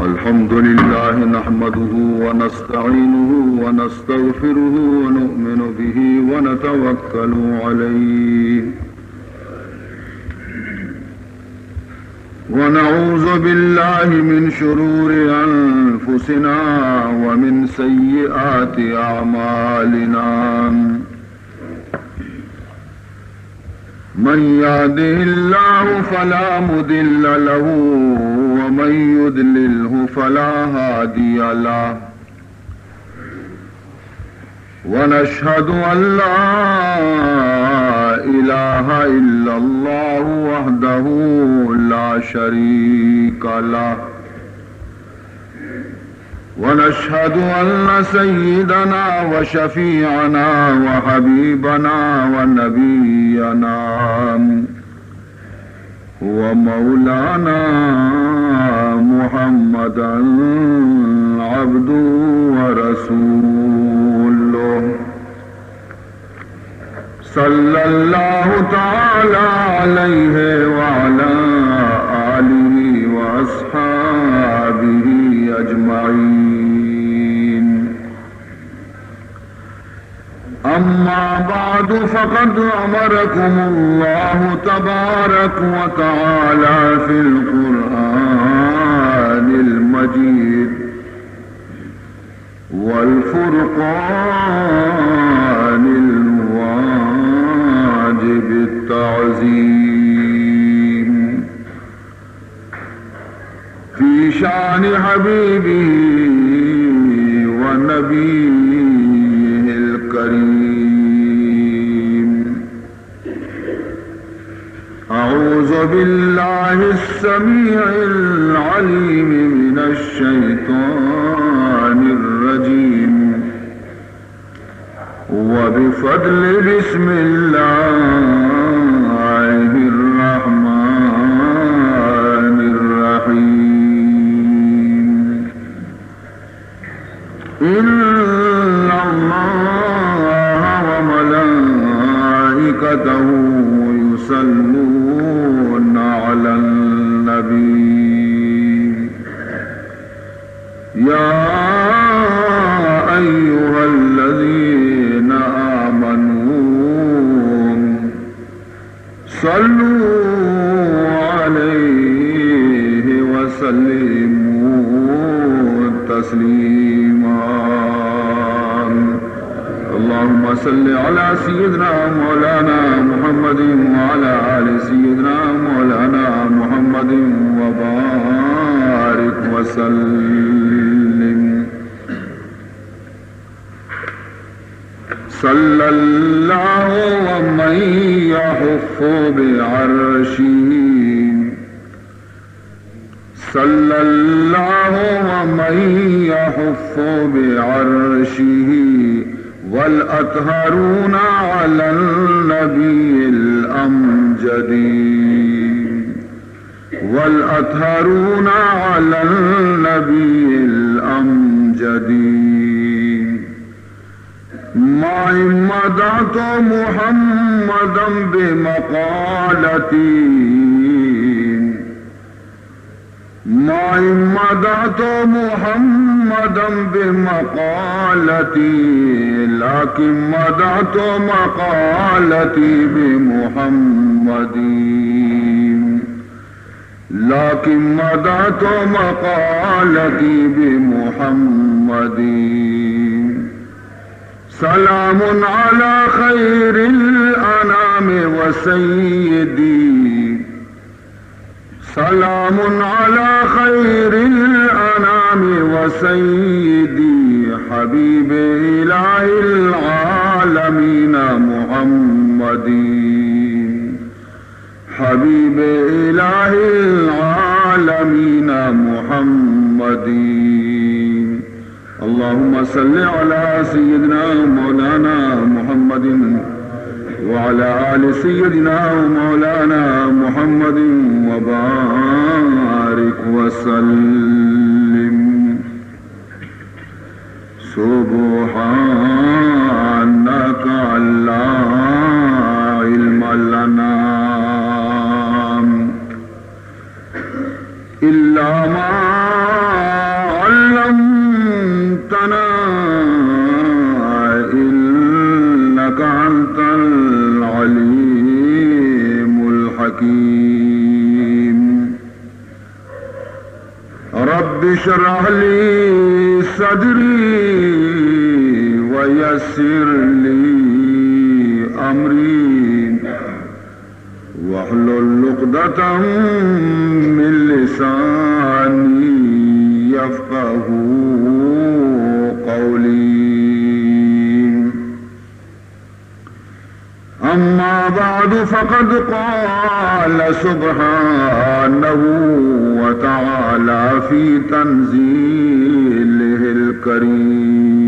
الحمد لله نحمده ونستعينه ونستغفره ونؤمن به ونتوكل عليه ونعوذ بالله من شرور أنفسنا ومن سيئات أعمالنا من يهده الله فلا مضل له ومن يضلله فلا هادي له ونشهد أن لا إله إلا الله وحده لا شريك له ونشهد أن سيدنا وشفيعنا وحبيبنا ونبينا هو مولانا محمدا عبده ورسوله صلى الله تعالى عليه وعلى آله وأصحابه أجمعين أما بعد فقد أمركم الله تبارك وتعالى في القرآن المجيد والفرقان الواجب التعظيم في شأن حبيبه ونبيه الكريم أعوذ بالله السميع العليم من الشيطان الرجيم وبفضل بسم الله الرحمن الرحيم إن الله وملائكته يصلون على النبي يا أيها الذين آمنوا صلوا عليه وسلموا تسليما اللهم صل على سيدنا مولانا محمد وعلى آل سيدنا مولانا محمد وبارك وسلم صلى الله ومن يحف بعرشه صلى الله ومن يحف بعرشه والأطهرون على النبي الأمجد والأطهرون على النبي الأمجد ما مدعت محمدا بمقالتي ما مدعت محمدا بمقالتي لكن مدعت مقالتي بمحمد لكن مدعت مقالتي بمحمد سلام على خير الأنام وسيدي سلام على خير الأنام وسيدي حبيب إله العالمين محمد حبيب إله العالمين محمد اللهم صل على سيدنا مولانا محمد وعلى آل سيدنا مولانا محمد وبارك وسلم سبحانك لا علم لنا اشرح لي صدري ويسر لي أمري واحلل عقدة من لساني يفقهوا قولي. أما بعد فقد قال سبحانه وتعالى في تنزيله الكريم: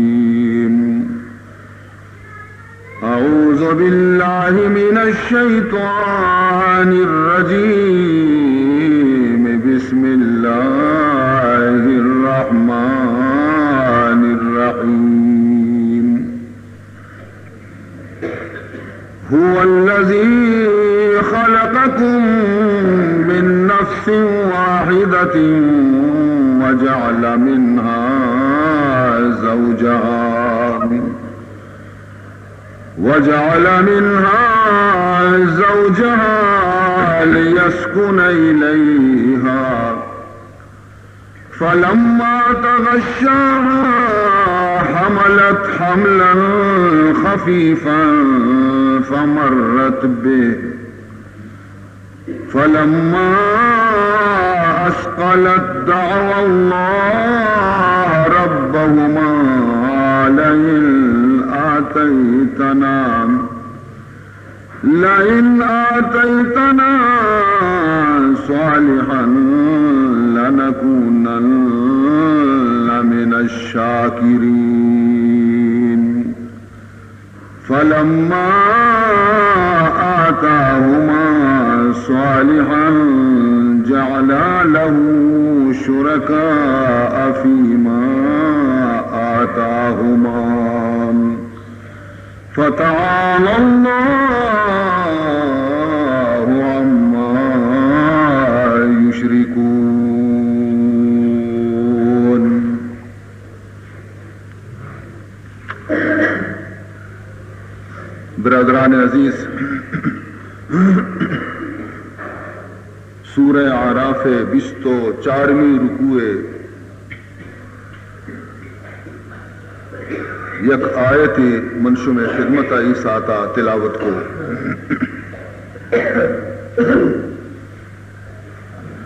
أعوذ بالله من الشيطان الرجيم. بسم الله الرحمن الرحيم. هو الذي خلقكم من نفس واحدة وجعل منها زوجها ليسكن إليها فلما تغشاها حملت حملا خفيفا فمرت به فلما أثقلت دعوا الله ربهما لئن آتيتنا صالحا لنكونن من الشاكرين. فلما آتاهما صالحا جعلا له شركاء فيما آتاهما فتعالى الله عما يشركون. برادران عزیز، سورہ اعراف 24ویں رکوع یک آیت منشم خدمت عیسیٰ تا تلاوت کو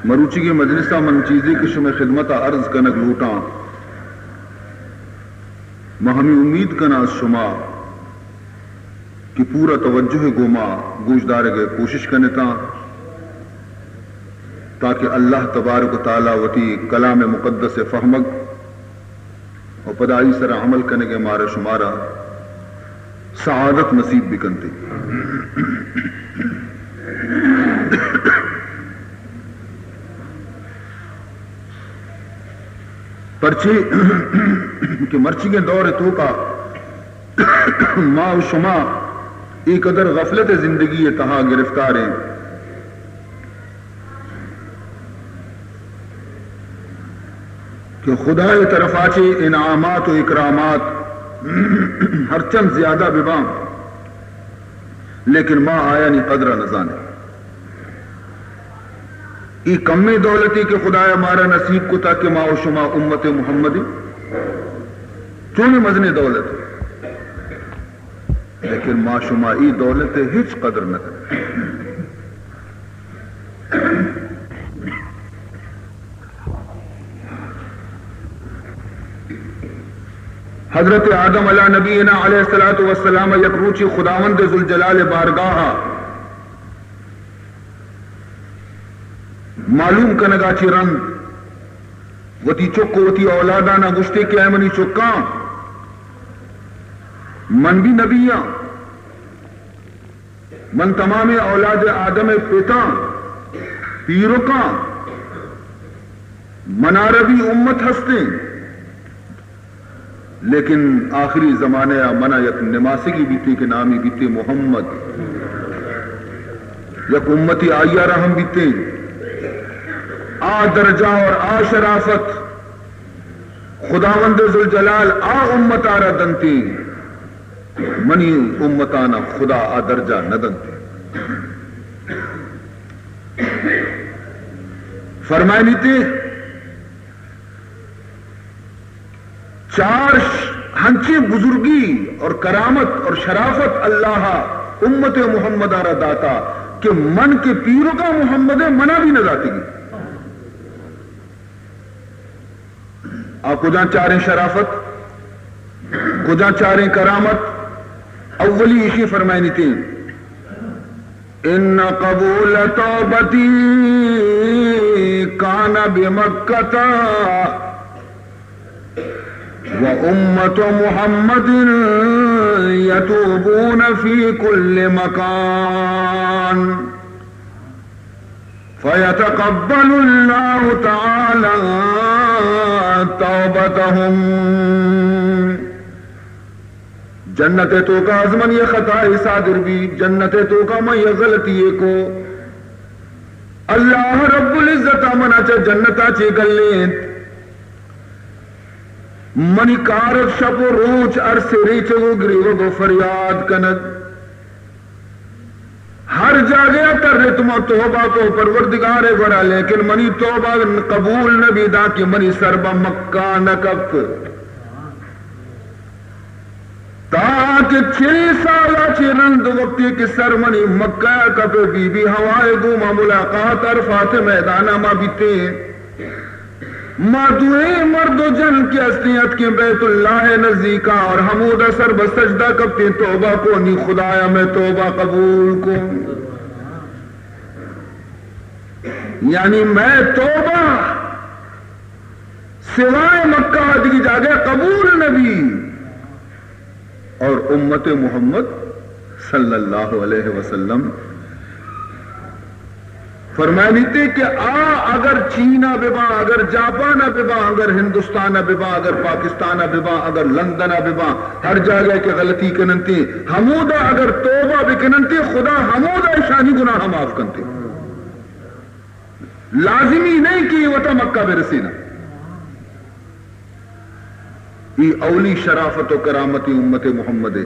مروچی کی مجلسہ من چیزی کی شم خدمت عرض کنک لوٹاں مہمی امید کنا شما کہ پورا توجہ گوما گوشدار کے کوشش کرنے تاکہ اللہ تبارک و تعالی وتی کلام مقدس فہمک اور پدائی سر عمل کرنے کے مارے شمارا سعادت نصیب بھی کنتے. پرچی کہ مرچی کے دور تو کا ماں و شما ایک قدر غفلت زندگی تہا گرفتار ہیں کہ خدا طرف آچے انعامات و اکرامات ہر چند زیادہ ببام لیکن ماں آیا نہیں قدر نزانے ای کم دولتی کہ خدا ہمارا نصیب کو تاکہ ماں و شما امت محمدی چونی مزنی دولت لیکن ماں شما ای دولت ہچ قدر نہ کرے. حضرت آدم علیہ نبینا علیہ الصلوۃ والسلام یک روچی خداوند ذوالجلال بارگاہ معلوم کنگا چی رنگ وتی چک وتی اولادانا گشتے کہ اے منی چکاں من بھی نبیاں من تمام اولاد آدم پتا پیرکاں مناربی امت ہستے لیکن آخری زمانے منا یک نماسی کی بیتی کے نامی بیتی محمد یک امتی آئیہ رحم بیتے آ درجہ اور آ شرافت خداوند ذوالجلال آ امت آرہ دنتی منی امتانا خدا آ درجہ نہ دنتی. فرمائے لیتے چار ہنچے بزرگی اور کرامت اور شرافت اللہ امت محمد آرہ داتا کہ من کے پیروں کا محمد منا بھی نہ جاتی گی. آپ کو جہاں چاریں شرافت کو جہاں چاریں کرامت. اولی اسی فرمائنی تھی ان قبول توبتی کان بمکہ وامت محمد یتوبون فی کل مکان فیتقبل اللہ تعالی توبتہم. جنت تو کا ازمن یہ خطا صادر بھی جنت تو کا میں یہ غلطی کو اللہ رب العزت منا چا جنتا چے گلیں منی کارت شب و روچ عرصے ریچے وہ گریو گو فریاد کند ہر جاگے کر رہے تم توبہ کو پروردگار گورا لیکن منی توبہ قبول نبی دا کہ منی سربا مکہ نکب تاکہ 6 سالہ چرند وقتی کی سرمنی مکہ کپے بی بی ہوائے گوما ملاقات عرفات میدانہ ما بیتے ما دوئے مرد و جن کی اسنیت کی بیت اللہ نزدیکا اور حمود سر بسجدہ کپتے توبہ کو نی خدایا میں توبہ قبول کو یعنی میں توبہ سوائے مکہ دیکھی جاگے قبول نبی اور امت محمد صلی اللہ علیہ وسلم فرمائے تھے کہ اگر چینہ ببا اگر جاپان ببا اگر ہندوستان ببا اگر پاکستان ببا اگر لندن ببا ہر جگہ کے غلطی کننتی ہمودہ اگر توبہ بکننتی خدا ہمودہ شانی گناہ معاف کنتے لازمی نہیں کہ وہ تو مکہ برسینا. یہ اولی شرافت و کرامتی امت محمد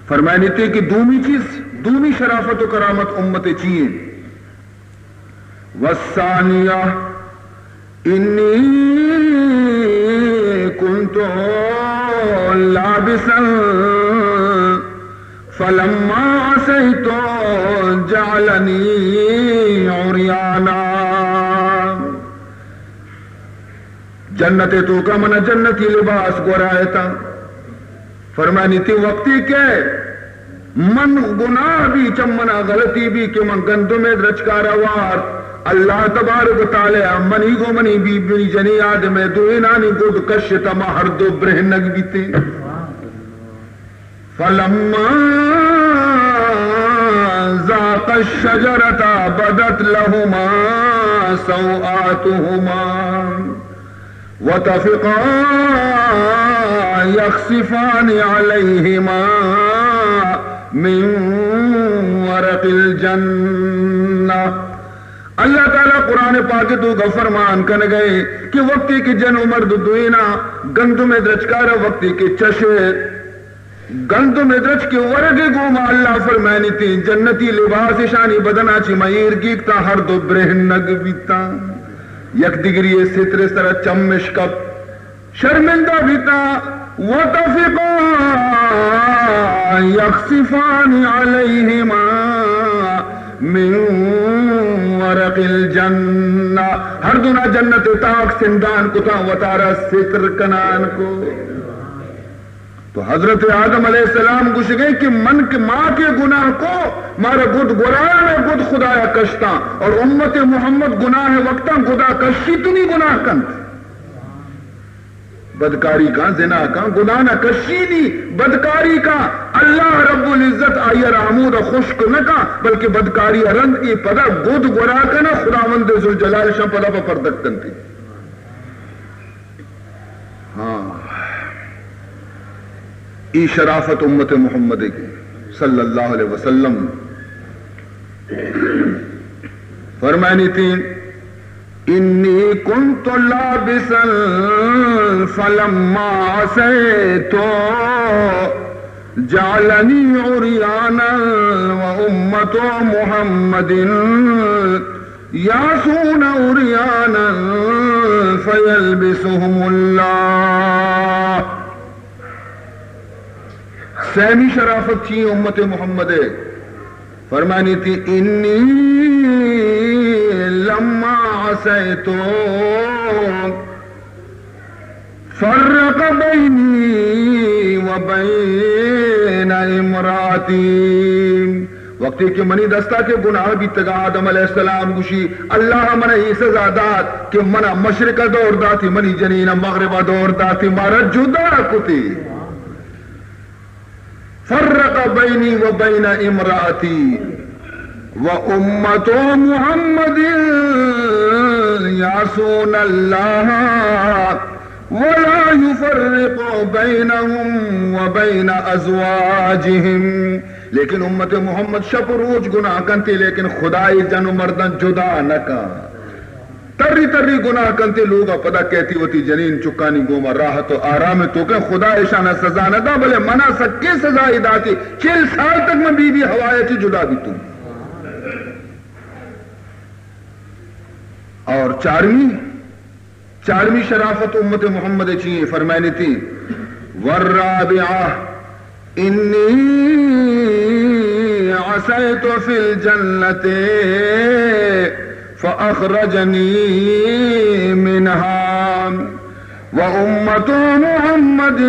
فرمائنی تھے کہ دومی شرافت و کرامت امت چیئے والثانیہ انی کنت لابسا فلما عصیت جعلنی عریانا. جنت تو کا من جنتی لباس گورائے تھا فرمانی تھی وقتی کے من گناہ بھی چمنا غلطی بھی کہ من گندوں میں درچکارا وار اللہ تبارک تعالی منی گو منی بی بی جنی آدم دوینانی گود کشتا ما ہر دو برہنگ بیتے فلما ذاق الشجرتا بدت لہما سوآتہما وَتَفِقَا يَخْصِفَانِ عَلَيْهِمَا مِنْ وَرَقِ الْجَنَّةِ. اللہ تعالیٰ قرآن پاک تو کا فرمان کن گئے کہ وقتی کی جن مرد دوینا گندو میں درچکارا وقتی کی چشے گندو میں درچ کے ورگے گوما اللہ فرمانی تھی جنتی لباس شانی بدنا چی مئیر گیگتا ہر دو برہنگ بیتا یک دیگری ستر سر چمش کپ شرمندہ بیتا وَتَفِقَا يَخْصِفَانِ عَلَيْهِمَا مِنْ وَرَقِ الْجَنَّةِ. ہر دونا جنت تاک سندان کو تا وطارا ستر کنان کو. تو حضرت آدم علیہ السلام گوش گئے کہ من کے ماں کے گناہ کو مارا گد گرایا میں گد خدایا کشتا اور امت محمد گناہ وقتا گدا کشی تو نہیں گناہ کند بدکاری کا زنا کا گناہ نہ کشی نہیں بدکاری کا اللہ رب العزت آئی رحمود خشک نہ کا بلکہ بدکاری رند کی پدا گد گرا کا نہ خداوند ذوالجلال شاہ پدا پا پردکتن تھی. ہاں ای شرافت امت محمد کی صلی اللہ علیہ وسلم فرمائنی تھی انی کنت لابسا فلما عصیتو جعلنی عریانا وامت محمد یاسون عریانا فيلبسهم الله. سہمی شرافت تھی امت محمد، فرمانی تھی انی لما عصیت فرق بینی وبین امراتی. وقتی کہ منی دستا کے گناہ بھی تگا آدم علیہ السلام گوشی اللہ منہ یہ سزا دات کہ منہ مشرقہ دور داتی منی جنین مغربہ دور داتی مارا جدا کتی. فرق بینی و بین امراتی و امت محمد یعصون اللہ ولا يفرق بینہم و بین ازواجہم. لیکن امت محمد شب روز گناہ کنتی لیکن خدای جن و مردن جدا نہ کن. تری تری گناہ کنتے لوگا پدا کہتی ہوتی جنین چکانی گوما راحت و آرام تو کہ خدا اشانہ سزا نہ دا بلے منع سکے سزا ادا کی. 40 سال تک میں بی بی ہوائے چی جدا بھی تم. اور چارمی شرافت امت محمد چیئے فرمائنی تھی والرابعہ انی عصیت فی الجنت فأخرجني منها وأمة محمد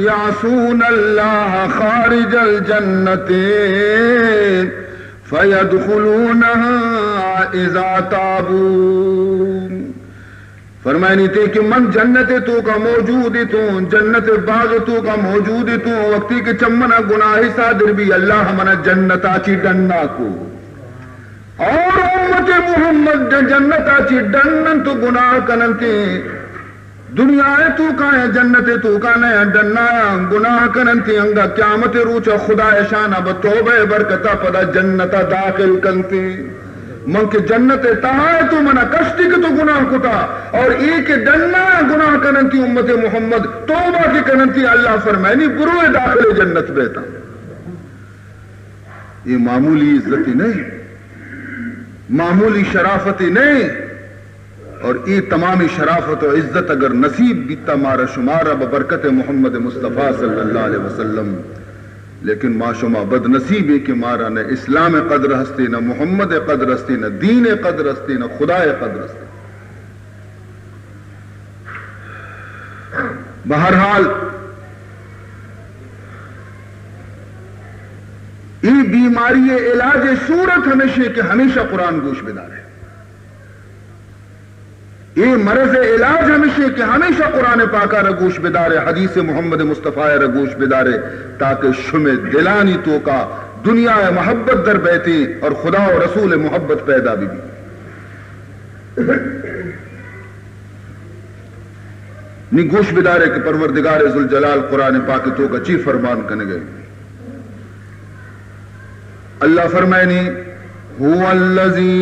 يعصون الله خارج الجنة فيدخلونها إذا تابوا. فرمائنی تھی کہ من جنت تو کا موجود تو جنت باغ تو کا موجود تو وقتی کہ چمنا گناہی صادر بھی اللہ منا جنت آچی ڈننا کو اور امت محمد جنت آچی ڈنن تو گناہ کننتی دنیا تو کا ہے جنت تو کا نیا ڈننا گناہ کننتی انگا قیامت روچا خدا شانہ بتوبہ برکتا پدا جنت داخل کنتی. من کے جنت تہائے تو منا کشتی کے تو گناہ کتا اور ایک ڈننا گناہ کننتی امت محمد توبہ کی کننتی اللہ فرمائنی بروئے داخل جنت بیتا. یہ معمولی عزتی نہیں، معمولی شرافتی نہیں. اور یہ تمامی شرافت و عزت اگر نصیب بیتا مارا شمارا ببرکت محمد مصطفیٰ صلی اللہ علیہ وسلم، لیکن ما شما بد نصیب ہے کہ مارا نہ اسلام قدر ہستی نہ محمد قدر ہستی نہ دین قدر ہستی نہ خدا قدر ہستی. بہرحال یہ بیماری علاج صورت ہمیشہ کہ ہمیشہ قرآن گوش بدار ہے. یہ مرض علاج ہمیشہ کہ ہمیشہ قرآن پاکہ رگوش بدارے حدیث محمد مصطفیٰ رگوش بدارے تاکہ شم دلانی تو کا دنیا محبت در بیتی اور خدا و رسول محبت پیدا بھی. نی گوش بدارے کہ پروردگار ذوالجلال قرآن پاک تو کا چی فرمان کرنے گئے. اللہ فرمائنی هو الذی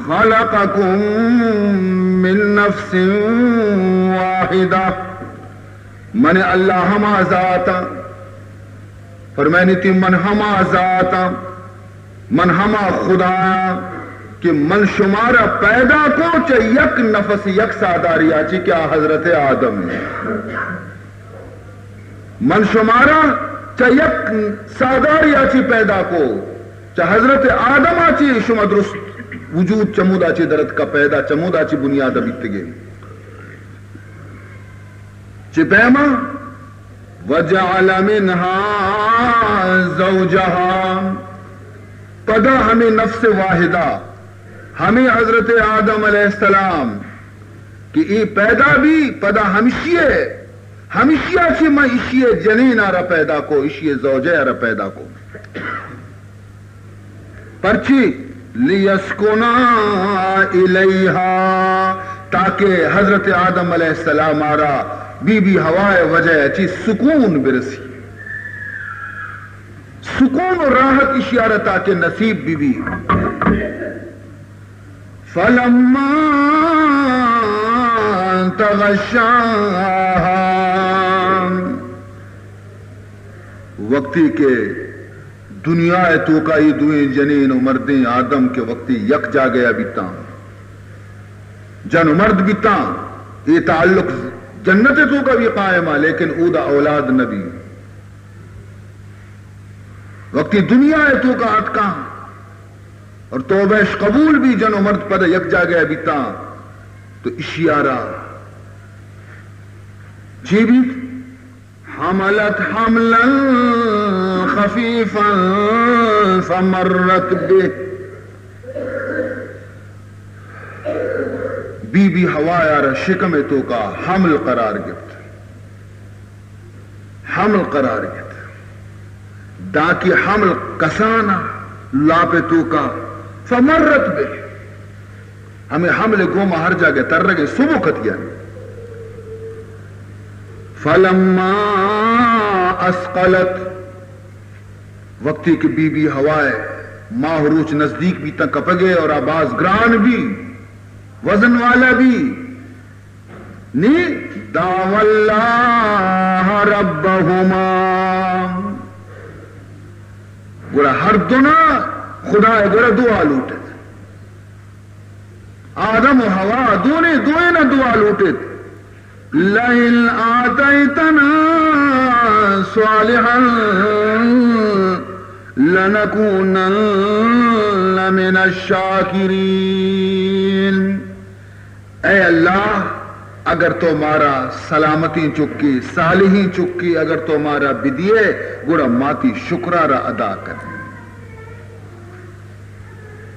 خلقکم من نفس واحدہ. من اللہ ہما ذاتا فرمائنی تھی من ہما ذاتا من ہما خدا کہ من شمارا پیدا کو چا یک نفس یک ساداری آچی کیا حضرت آدم ہے. من شمارا چا یک ساداری آچی پیدا کو چا حضرت آدم آچی شما درست وجود چمود آچی درد کا پیدا چمود آچی بنیاد بیتگے چی پیما وجعل منها زوجها پدا ہمیں نفس واحدہ ہمیں حضرت آدم علیہ السلام کہ ای پیدا بھی پدا ہمشیہ چی میں اشیے جنین آرہ پیدا کو اشیے زوجہ آرہ پیدا کو پرچی لیسکنا الیہا تاکہ حضرت آدم علیہ السلام آرہ بی بی ہوائے وجہ چی سکون برسی سکون و راحت اشیارہ تاکہ نصیب بی بی. فلما تغشاہا وقتی کے دنیا تو کا یہ دوئیں جنین و مردیں آدم کے وقتی یک جا گیا بیتا جن مرد بیتا یہ تعلق جنت تو کا بھی قائم ہے لیکن اودا اولاد نبی وقتی دنیا ہے تو کا اٹکا اور توبہ قبول بھی جن مرد پر یک جا گیا بیتا تو اشیارہ جی بھی حملت حملا خفیفا فمرت به بی بی ہوا یار شکم تو کا حمل قرار گفت حمل قرار گفت داکی حمل کسانا لاپ تو کا فمرت به ہمیں حمل گوما ہر جگہ تر رگے صبح کتیا فلما اسقلت وقتی کی بی بی ہوائے ماہروچ نزدیک بھی تک کپگے اور آباز گران بھی وزن والا بھی نی دعو اللہ ربہما گوڑا ہر دنا خدا گوڑا دعا لوٹے آدم و ہوا دونے نہ دعا لوٹے لئن آتیتنا صالحا لنکونن من الشاکرین اے اللہ اگر تو مارا سلامتی چکی صالحی چکی اگر تو مارا بدیے گوڑا ماتی شکرارا ادا کر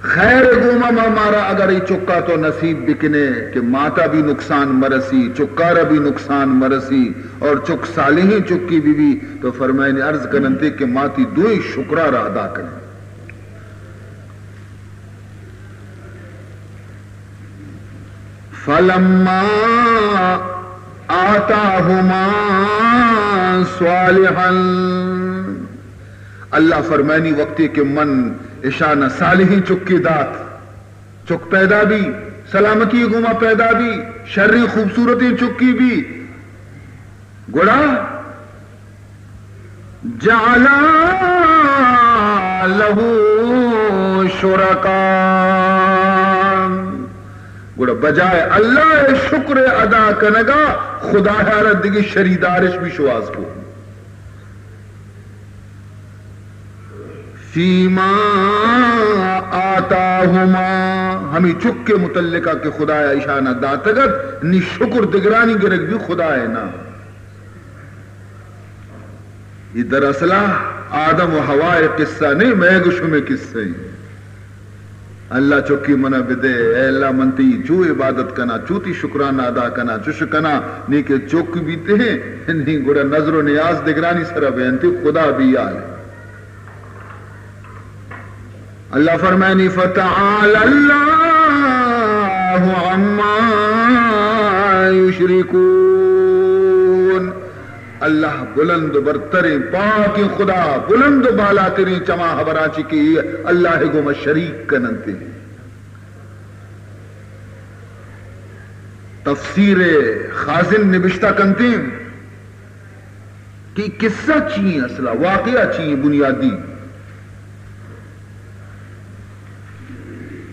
خیر گوما مارا اگر یہ چکا تو نصیب بکنے کہ ماتا بھی نقصان مرسی چکارا بھی نقصان مرسی اور چک صالحی چکی بھی تو فرمائے نے عرض کرنتے کہ ماتی دوئی شکرارا ادا کریں فلما آتاہما صالحا اللہ فرمائنی وقتی کہ من اشانہ صالحی چکی دات چک پیدا بھی سلامتی گما پیدا بھی شرری خوبصورتی چکی بھی گڑا جعلا لہو شرکا گڑا بجائے اللہ شکر ادا کنگا خدا حیرت دیگی شریدارش بھی شواز کو فیما آتاہما ہمیں چک کے متعلقہ کہ خدا اشانہ داتگت نی شکر دگرانی گرگ بھی خدا ہے نا یہ دراصل آدم و حوا قصہ نہیں میں گشو میں قصہ ہی اللہ چکی منا بدے اے اللہ منتی چو عبادت کنا چوتی شکرانہ ادا کنا چوش کنا نہیں کہ چک بھی تے نہیں گوڑا نظر و نیاز دگرانی سر بینتی خدا بھی آئے اللہ فرمائنی فتعال اللہ عما یشرکون اللہ بلند برتر پاک خدا بلند بالا تیری چما حبرا چکی اللہ گم شریک کننتے تفسیر خازن نبشتہ کنتیم کہ قصہ چیئے اصلا واقعہ چیئے بنیادی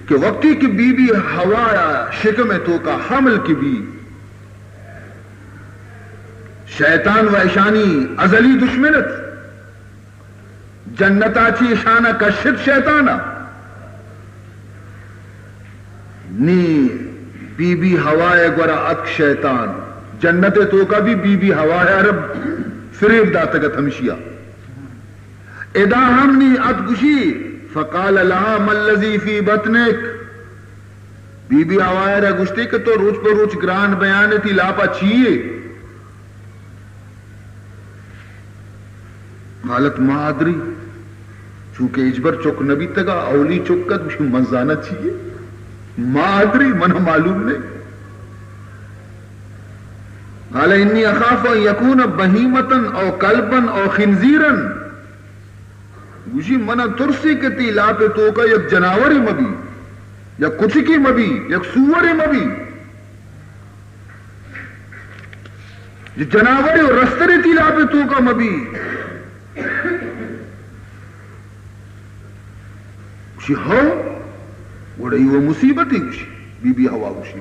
کہ وقتی کی بی بی ہوا شکم تو کا حمل کی بھی شیطان و اشانی ازلی دشمنت جنتا چی اشانہ کشت شیطانہ نی بی بی ہوائے گورا اتک شیطان جنت تو کا بھی بی بی ہوائے رب فریب داتگت ہمشیا ادا ہم نی اتگشی فقال لها ما الذي في بطنك بی بی آوائے رہا گشتے کہ تو روچ پر روچ گران بیانے تھی لاپا چیئے حالت مہادری چونکہ اجبر چک نبی تگا اولی چکت مجھے منزانہ چیئے مہادری منہ معلوم نہیں قال انی اخاف ان یکون بہیمتا او کلبا او خنزیرا گوشی منہ ترسی کتی لاپے تو کا یک جناوری مبی یا کچکی مبی یک سوری مبی جناوری اور رستری تی لاپے تو کا مبی گوشی ہو گوڑی وہ مصیبت ہی گوشی بی بی ہوا گوشی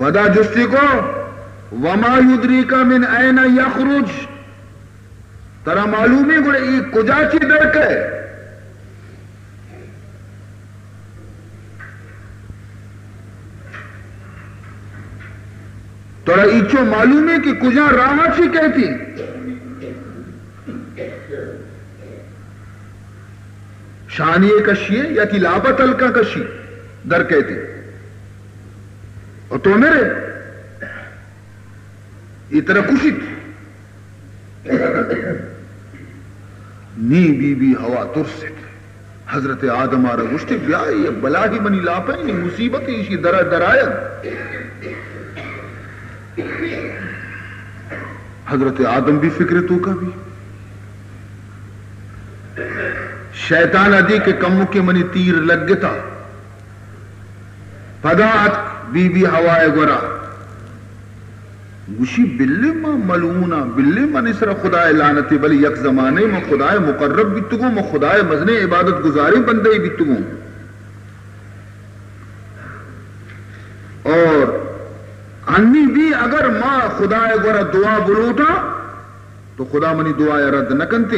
پدا جستی کو وما یدریک من این یخرج ترا معلومی گوڑے ای کجا چی درک ہے ترا ایچو معلومی کہ کجا راہ چی کہتی شانیے کشیے یا کی لابت الکا کشی در کہتی اور تو میرے اتنا کشت نی بی بی ہوا ترست حضرت آدم آرہ گشتی بیائی یہ بلا ہی منی لاپا یہ مصیبت ہی اسی درائے حضرت آدم بھی فکر تو کا بھی شیطان ادی کے کمو کے منی تیر لگ گتا پدات بی بی ہوائے گورا گوشی بلے ماں ملعونہ بلے ماں نسر خدای لعنتی بلی یک زمانے میں خدای مقرب بیتگو میں خدای مزنے عبادت گزاری بندے بیتگو اور انی بھی اگر ماں خدای گورا دعا بلوٹا تو خدا منی دعا رد نہ کنتے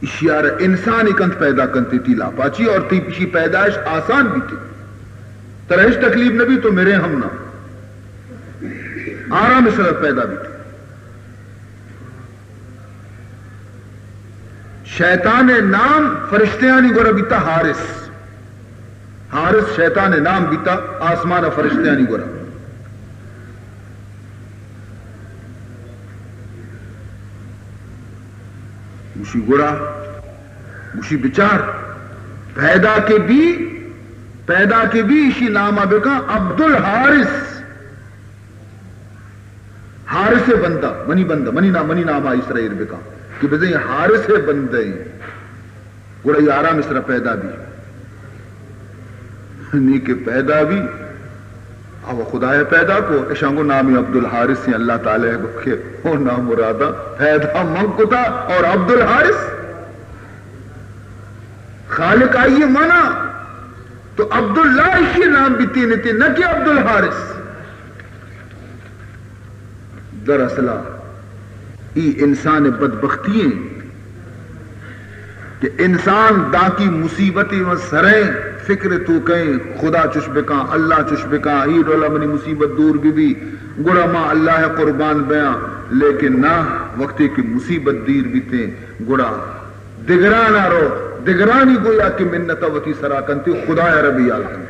اشیار انسانی کنت پیدا کنتے تھی لاپاچی اور تی پیشی پیدائش آسان بھی تھی ترہش تکلیف نبی تو میرے ہم نہ آرام سرت پیدا بھی تھی شیطان نام فرشتیانی گورا بیتا حارس حارس شیطان نام بیتا آسمان فرشتیانی گورا گوشی گورا گوشی بچار پیدا کے بھی اسی نامہ بکا عبد الحارس حارس بندہ منی نامہ اسرائیل بکا کہ بزیں یہ حارس بندہ گوڑا یہ آرام اسرا پیدا بھی نی کے پیدا بھی اب خدا پیدا کو اشانگو نامی عبد الحارس اللہ تعالیٰ کے اور نام مرادہ پیدا منکتا اور عبد الحارس خالق آئیے مانا تو عبداللہ اسی نام بھی تین نہ کہ عبد الحارس دراصل ای انسان بدبختی کہ انسان دا کی مصیبتی و سریں فکر تو کہیں خدا چشبکاں اللہ چشبکاں ہی رولا منی مصیبت دور بھی گڑا ماں اللہ قربان بیان لیکن نہ وقتی کی مصیبت دیر بیتے گڑا دگرانا رو دگرانی گویا کہ منتا وتی سراکنتی خدا ربی آلکن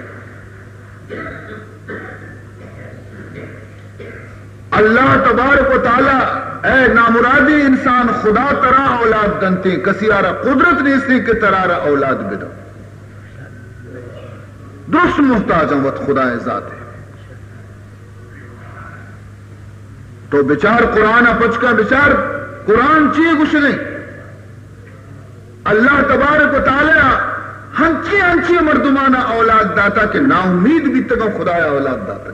اللہ تبارک و تعالی اے نامرادی انسان خدا ترا اولاد دنتے کسیارا قدرت نیستی کے ترارا اولاد بدا درست محتاج وقت خدا ذات ہے تو بچار قرآن اپچ کا بچار قرآن چیئے گوش نہیں اللہ تبارک و تعالی ہنچی مردمانہ اولاد داتا کہ نا امید بھی تک خدا اولاد داتا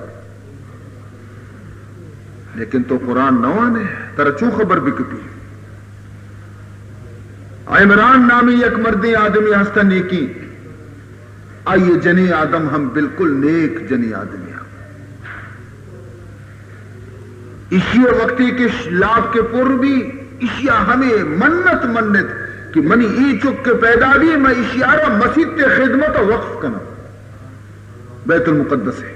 لیکن تو قرآن نوانے ترا چون خبر بکتی عمران نامی یک مردی آدمی ہستا نیکی آئیے جنی آدم ہم بالکل نیک جنی آدمی ہم اسی وقتی کے لاب کے پر بھی اشیاء ہمیں منت کہ منی ای چک کے پیدا بھی میں اشیارہ مسجد تے خدمت وقف کنا بیت المقدس ہے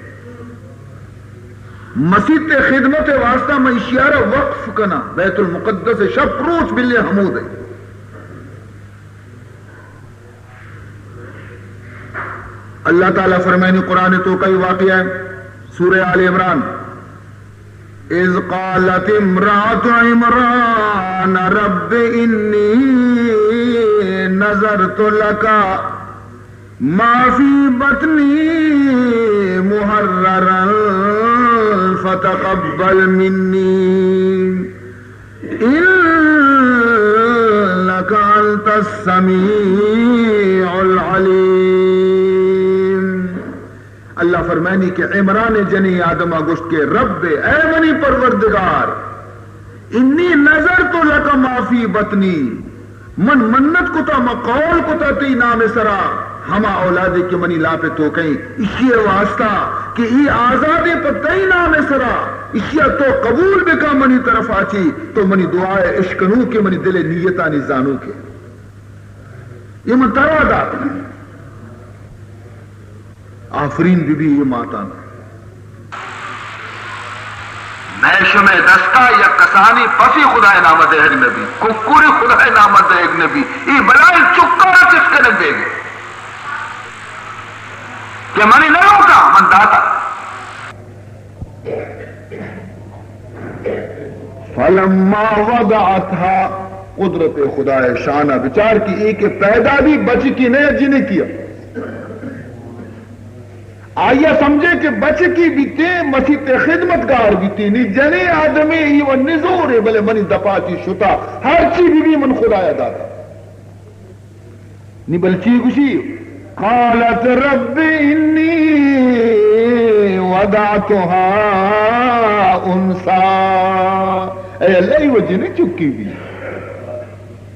مسجد تے خدمت واسطہ میں اشیارہ وقف کنا بیت المقدس ہے شب روچ بلے حمود ہے اللہ تعالیٰ فرمائنی قرآن تو کئی واقعہ ہے سورہ آل عمران اذ قالت امرأة عمران رب انی نظرت لك ما فی بطنی محررا فتقبل منی انك انت السمیع العلیم اللہ فرمانی کہ عمران جنی آدم گوشت کے رب اے منی پروردگار انی نظرت لك ما فی بطنی من منت کتا مقول کتا تی نام سرا ہما اولادی کی منی لاپے تو کہیں اسی واسطہ کہ ای آزادی پتہی نام سرا اشیا تو قبول بکا منی طرف آچی تو منی دعائے عشقنو کے منی دل نیتانی زانو کے یہ من ترا دات آفرین بی بی یہ ماتانا میں شمع دستا یا کسانی پسی خدا نامت ہے نبی ککوری خدا نامت ہے نبی یہ بلائی چکارا کس کے نبی گے کہ منی نہ ہوتا من داتا فلما وضعتها قدرت خدا شانہ بچار کی ایک پیدا بھی بچ کی نہیں جنہیں کیا آیا سمجھے کہ بچ کی بیتے مسیح خدمت گار بیتے نی جنے آدمی ہی و نزور ہے بلے منی دپاتی شتا ہر چی بھی من خدایا داتا نی بلچی کشی قالت رب انی وضعتها انسا اے اللہ وہ جنے چکی بھی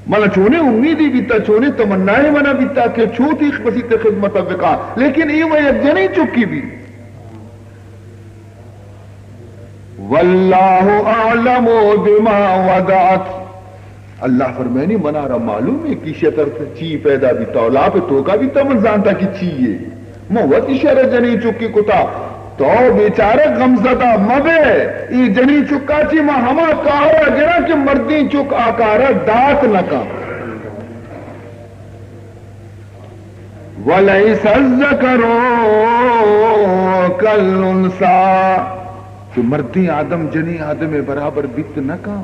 مانا چونے امیدی بیتا چونے تمنائے منا بیتا کہ چھوٹی مسیح خدمت بکا لیکن یہ وہ ایک جنی چکی بھی واللہ اعلم بما وضعت اللہ فرمانی منا رہا معلوم ہے کہ شطر چی پیدا بیتا اولا پہ توکا بیتا من زانتا کی چیئے موت اشارہ جنی چکی کتا تو بیچارہ غمزدہ مبے ای جنی چکا چی ماں ہما کارا گرا کہ مردی چک آکارا دات نکا وَلَيْسَ الذَّكَرُ كَالْأُنْثَىٰ کہ مردی آدم جنی آدم برابر بیت نکا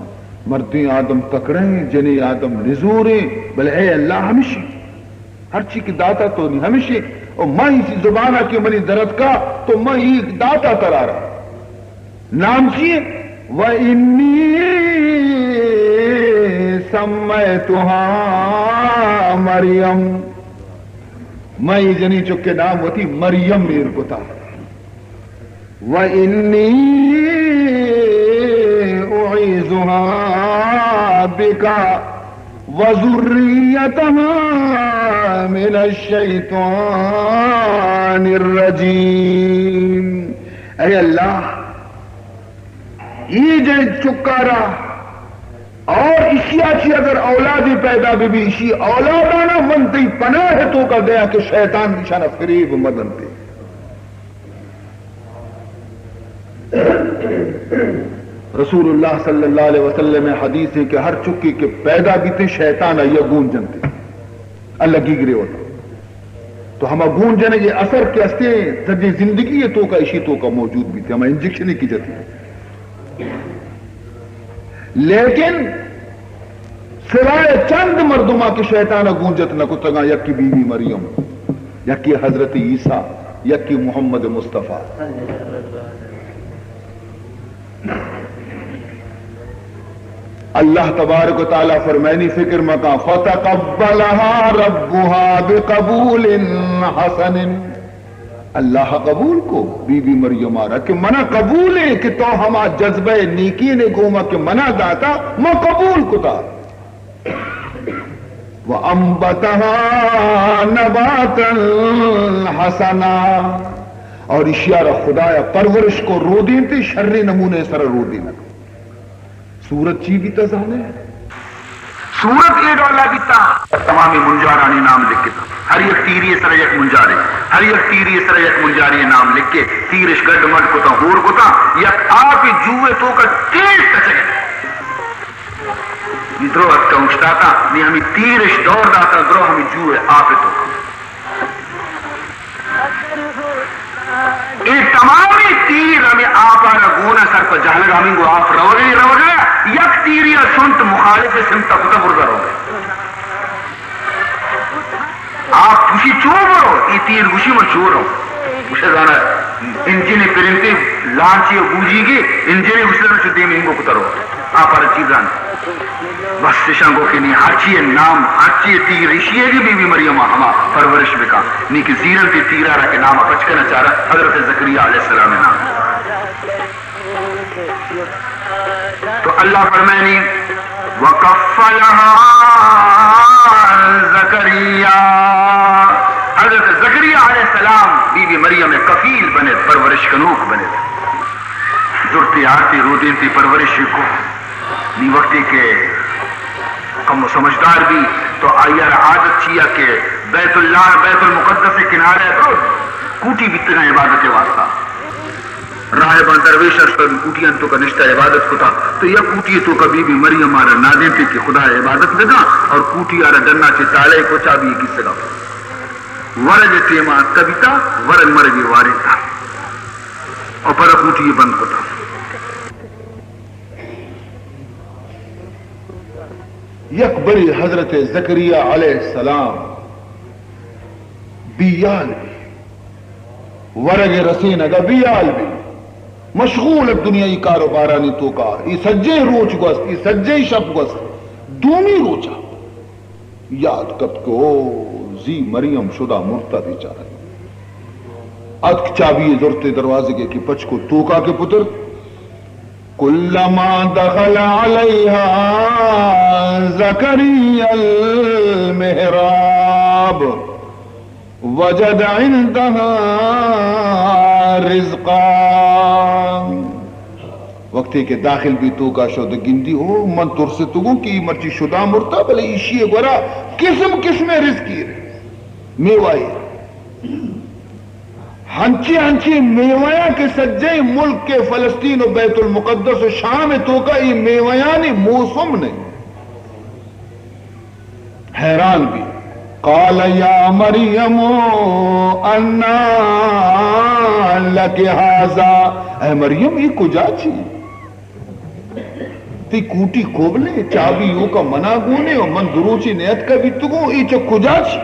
مردی آدم تکڑیں جنی آدم نزوریں بل اے اللہ ہمیشہ ہر چیز کی داتا تو نہیں ہمیشہ اور میں اسی زبانہ کی منی درد کا تو میں ہی داتا ترا رہا نام چیئے وَإِنِّي سَمَّيْتُهَا مریم میں یہ جنی چکے نام ہوتی مریم میر کو تھا وَإِنِّي أُعِيذُهَا بِكَ وَذُرِّيَّتَهَا مِنَ الشَّيْطَانِ الرَّجِيمِ اے اللہ یہ جو چکارا اور اسی آچی اگر اولادی پیدا بھی اسی اولادانا منتی پناہ ہے تو کا گیا کہ شیطان نشانہ فریب مدن پہ رسول اللہ صلی اللہ علیہ وسلم حدیث ہے کہ ہر چکی کے پیدا بھی تھے شیطان یا گون جنتے اللہ کی گرے ہوتا تو ہمیں گون جنے یہ اثر کے ہستے تجھے زندگی یہ تو کا اسی تو کا موجود بھی تھے ہمیں انجیکشن کی جاتی لیکن سوائے چند مردمہ کے شیطانہ گونجت نہ کو تگا یک کی بیوی مریم یک کی حضرت عیسیٰ یک کی محمد مصطفیٰ اللہ تبارک و تعالی فرمائنی فکر مکان فتقبلها ربها بقبول حسن اللہ قبول کو بی بی مریم آرہا کہ منع قبول ہے کہ تو ہما جذبہ نیکی نے گوما کہ منع داتا ما قبول کتا وَأَنبَتَهَا نَبَاتًا حَسَنًا اور اشیارہ خدایا پرورش کو رو دین تھی شر نمونے سر رو دینا سورت چی بھی تزانے سورت یہ ڈولا بیتا تمامی منجارانی نام لکھے تھا ہر یک تیری سر یک منجارے ہر یک تیری سر یک منجاری نام لکھے تیرش گڑ مڈ کو تا ہور کو تا یک آپ جوئے تو کا تیز تچگے درو ات کا اچھتا تھا نہیں ہمیں تیرش دور داتا درو ہمیں جوئے آپ تو یہ تمامی تیر ہمیں آپ آنا گونا سر پر جہلگ ہمیں گو آپ رو گئے یک تیریا سنت مخالف سمتا کتا بردہ رو گئے آپ گوشی چور برو یہ تیر گوشی میں چور ہو گوشی زانا انجینے پرنتے لانچی و بوجی گے انجینے گوشی زانا چودے میں انگو کتا رو آپ ہر چیز آنا بس شنگو کی نہیں ہر چیز نام ہر چیز تیر اشیئے گی بی بی مریم ہما پرورش بکا نہیں کہ زیرن تی تیرہ رہا کہ نام پچکنا چاہ رہا حضرت زکریہ علیہ السلام نام تو اللہ فرمائنی وَقَفَّلَهَا زَكَرِيَّا حضرت زکریہ علیہ السلام بی بی بی مریم کفیل بنے پرورش کنوک بنے ضرورتی آرتی رودین تھی پرورش کو نی وقتی کے کم و سمجھدار بھی تو آئیار عادت چیا کہ بیت اللہ بیت المقدس کنارے تو کوٹی بیتنا عبادت واسطہ راہبان درویش اشتر کوٹیاں تو کا نشتہ عبادت کو تھا تو یہ کوٹی تو کبھی بھی مریم آرہ نادین تھی کہ خدا عبادت دے دا اور کوٹی آرہ ڈننا چی تالے کو چابی کس سے گا ورج تیمہ کبیتا ورج مرگی وارد تھا اور پر کوٹی بند کو تھا یک بڑی حضرت زکریا علیہ السلام بیال بھی ورگ رسین اگا بیال بھی مشغول اب دنیای کاروبارانی تو کا ای سجے روچ گوست ای سجے شب گوست دومی روچا یاد کب کو زی مریم شدہ مرتد چاہے ادک چابی ضرورت دروازے کے کی پچ کو توکا کے پتر کلما دخل علیہا زکریا المحراب وجد عندها رزقا وقتی کے داخل بھی تو کا شد گندی ہو من ترستگو کی مرچی شدہ مرتا بلے ایشی گورا قسم قسم رزقی میوائی ہنچی ہنچی میویاں کے سجے ملک کے فلسطین و بیت المقدس و شام تو کا یہ میویانی موسم نہیں حیران بھی قال یا مریم انا لک ھذا اے مریم یہ کجا چھی تی کوٹی کوبلے چابی یوں کا منا گونے اور من دروچی نیت کا بھی تگو یہ چا کجا چھی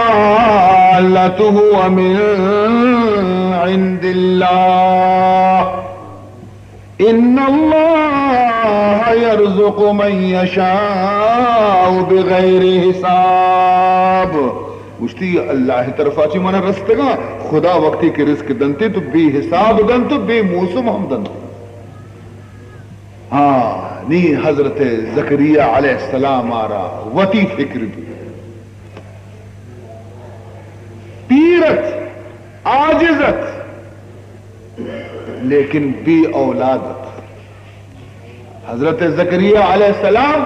قالت هو من عند اللہ ان اللہ یرزق من یشاء بغیر حساب گوشتی اللہ طرف آچی مانا رستگا خدا وقتی کے رزق دنتے تو بے حساب دن تو بے موسم ہم دن ہاں نی حضرت زکریا علیہ السلام آرا وطی فکر بھی پیرت عاجزت لیکن بے اولادت حضرت زکریا علیہ السلام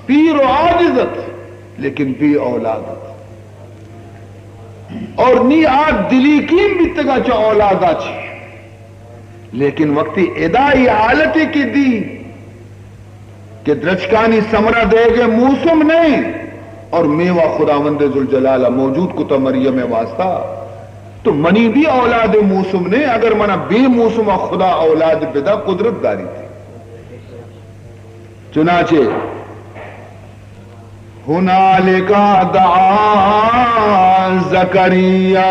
پیر و عاجزت لیکن بے اولادت اور نی آج دلی کیم بھی تگا چا اولادا چی لیکن وقتی ادائی حالتی کی دی کہ درچکانی سمرہ دے گے موسم نہیں اور میوہ خداوند ذوالجلالہ موجود کو تا مریم واسطہ تو منی بھی اولاد موسم نہیں اگر منا بے موسم خدا اولاد پیدا قدرت داری تھی چنانچہ ہنالک دعا زکریا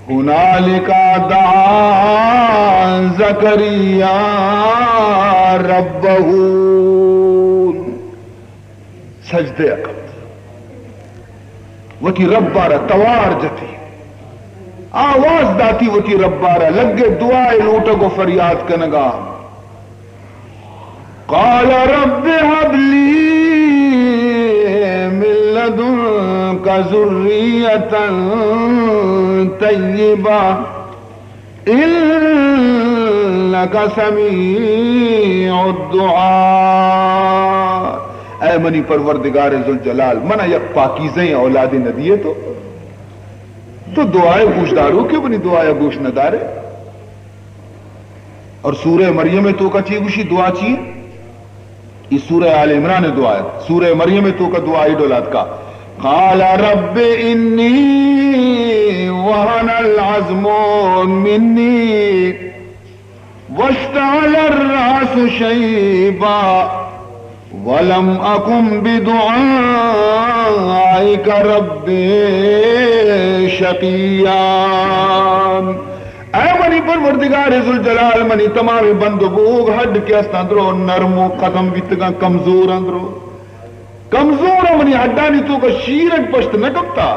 ہنالک دعا زکریا ربہ سجدے اکت وتی ربارہ توار جتی آواز داتی وتی ربارہ لگے دعائے لوٹا کو فریاد کنگا قال رب هب لي من لدنك ذرية طيبة إنك سميع الدعاء اے منی پروردگار ذوالجلال منا یک پاکیزیں اولاد ندیے تو دعائے گوش دارو کیوں بنی دعائے گوش نہ دارے اور سورہ مریم تو کا چی گوشی دعا چیئے یہ سورہ آل عمران دعا ہے سورہ مریم تو کا دعا اولاد کا قال رب انی وہن العظم منی واشتعل الراس شیبا ولم اکم بدعائک رب شقیا اے منی پروردگار ذوالجلال منی تمام بند بوگ ہڈ کے است اندرو نرم و قدم بیتگا کمزور اندرو کمزور منی ہڈانی تو کا شیرک پشت نکبتا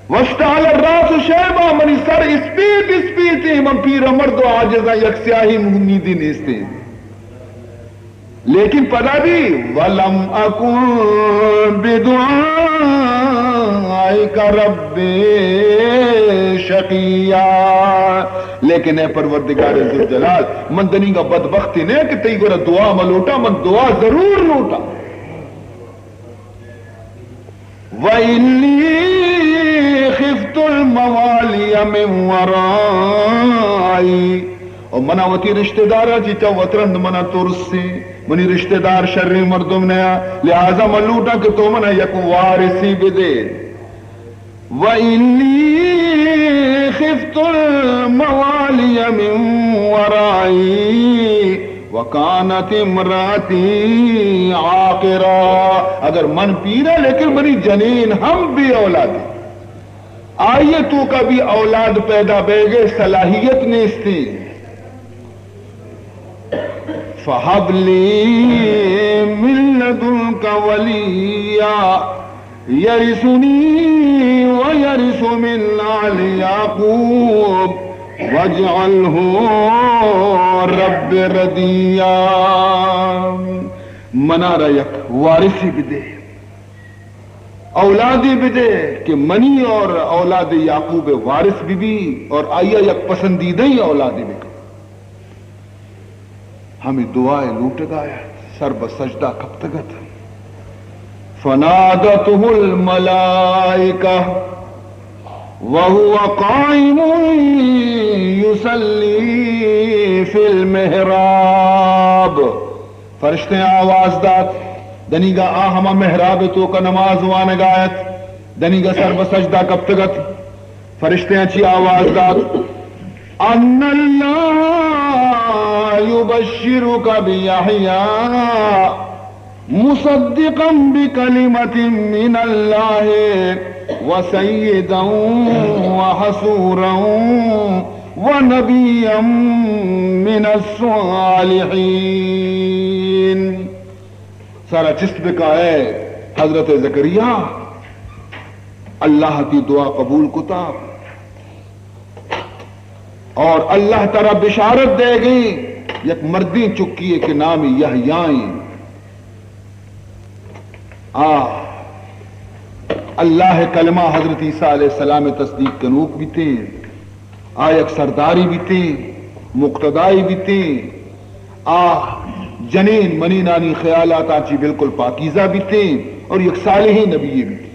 واشتعل الراس شیبا منی سر اسپیت من پیر مرد و عاجزہ یک سیاہی امیدی نیستے لیکن پتا بھی وَلَمْ أَكُنْ بِدُعَائِكَ رَبِّ شَقِيًّا، لیکن اے پروردگار ذوالجلال من دنی کا بدبختی نہیں کہ تی گورا دعا ملوٹا، من دعا ضرور لوٹا. وَإِنِّي خِفْتُ الْمَوَالِيَ مِنْ وَرَائِي، اور منا وتی رشتہ دارا جیتا وطرند منا ترسی منی رشتہ دار شرری مردم نیا، لہذا ملوٹا کہ تو منا یک وارثی بدے. وَإِنِّي خِفْتُ الْمَوَالِيَ مِنْ وَرَائِي وَكَانَتِ امْرَأَتِي عَاقِرًا، اگر من پیرا لیکن منی جنین ہم بھی اولاد، آئیے تو کبھی اولاد پیدا بیگے صلاحیت نیستی. فَهَبْ لِي مِن لَّدُنكَ وَلِيًّا يَرِثُنِي وَيَرِثُ مِنْ آلِ يَعْقُوبَ وَاجْعَلْهُ رَبِّ رَضِيًّا. منارا یک وارثی بدے، اولادی بدے کہ منی اور اولاد یعقوب وارث بھی اور آئیہ یک پسندیدہ ہی اولادی بھی. ہمیں دعائیں لوٹ گایا سر بسجدہ کب تگت. فنادته الملائکہ وهو قائم يصلي في المحراب، فرشتے آواز دات دنی گا ہما محراب تو کا نماز وان گایت دنی گا سر بسجدہ کب تگت. فرشتے اچھی آواز دات ان اللہ يبشرك بيحيى مصدقا بكلمة من الله وسيدا وحسورا ونبيا من الصالحين. سارا چست بکا ہے حضرت زکریا اللہ کی دعا قبول کتا اور اللہ تعالی بشارت دے گئی یک مردی چکی ہے کہ نام یحیائیں. اللہ کلمہ حضرت عیسیٰ علیہ السلام تصدیق کنوک بھی تھے، یک سرداری بھی تھی، مقتدائی بھی تھی، جنین منی نانی خیالات آچی بالکل پاکیزہ بھی تھی اور یک صالحی نبی بھی تھی.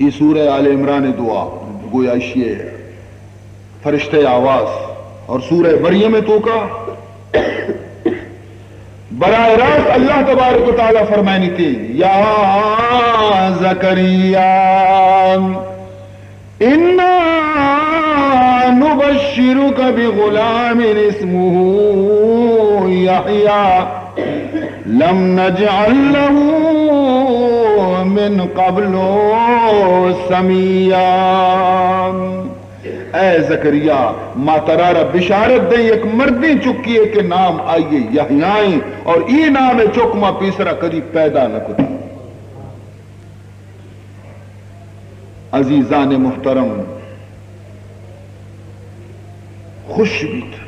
یہ سورہ آل عمران دعا گویا اشیاء فرشتے آواز اور سورہ مریم تو کا براہ راست اللہ تبارک و تعالی فرمائنی تھی یا زکریا انا نبشرک بغلام اسمہ یحییٰ لم نجعل له من قبل سمیہ. اے زکریا ما ترارا بشارت دے ایک مردی چکی ہے کہ نام آئیے یحیائیں اور ای نام چکما پیسرا کدی پیدا نہ کتا. عزیزان محترم خوش بھی تھا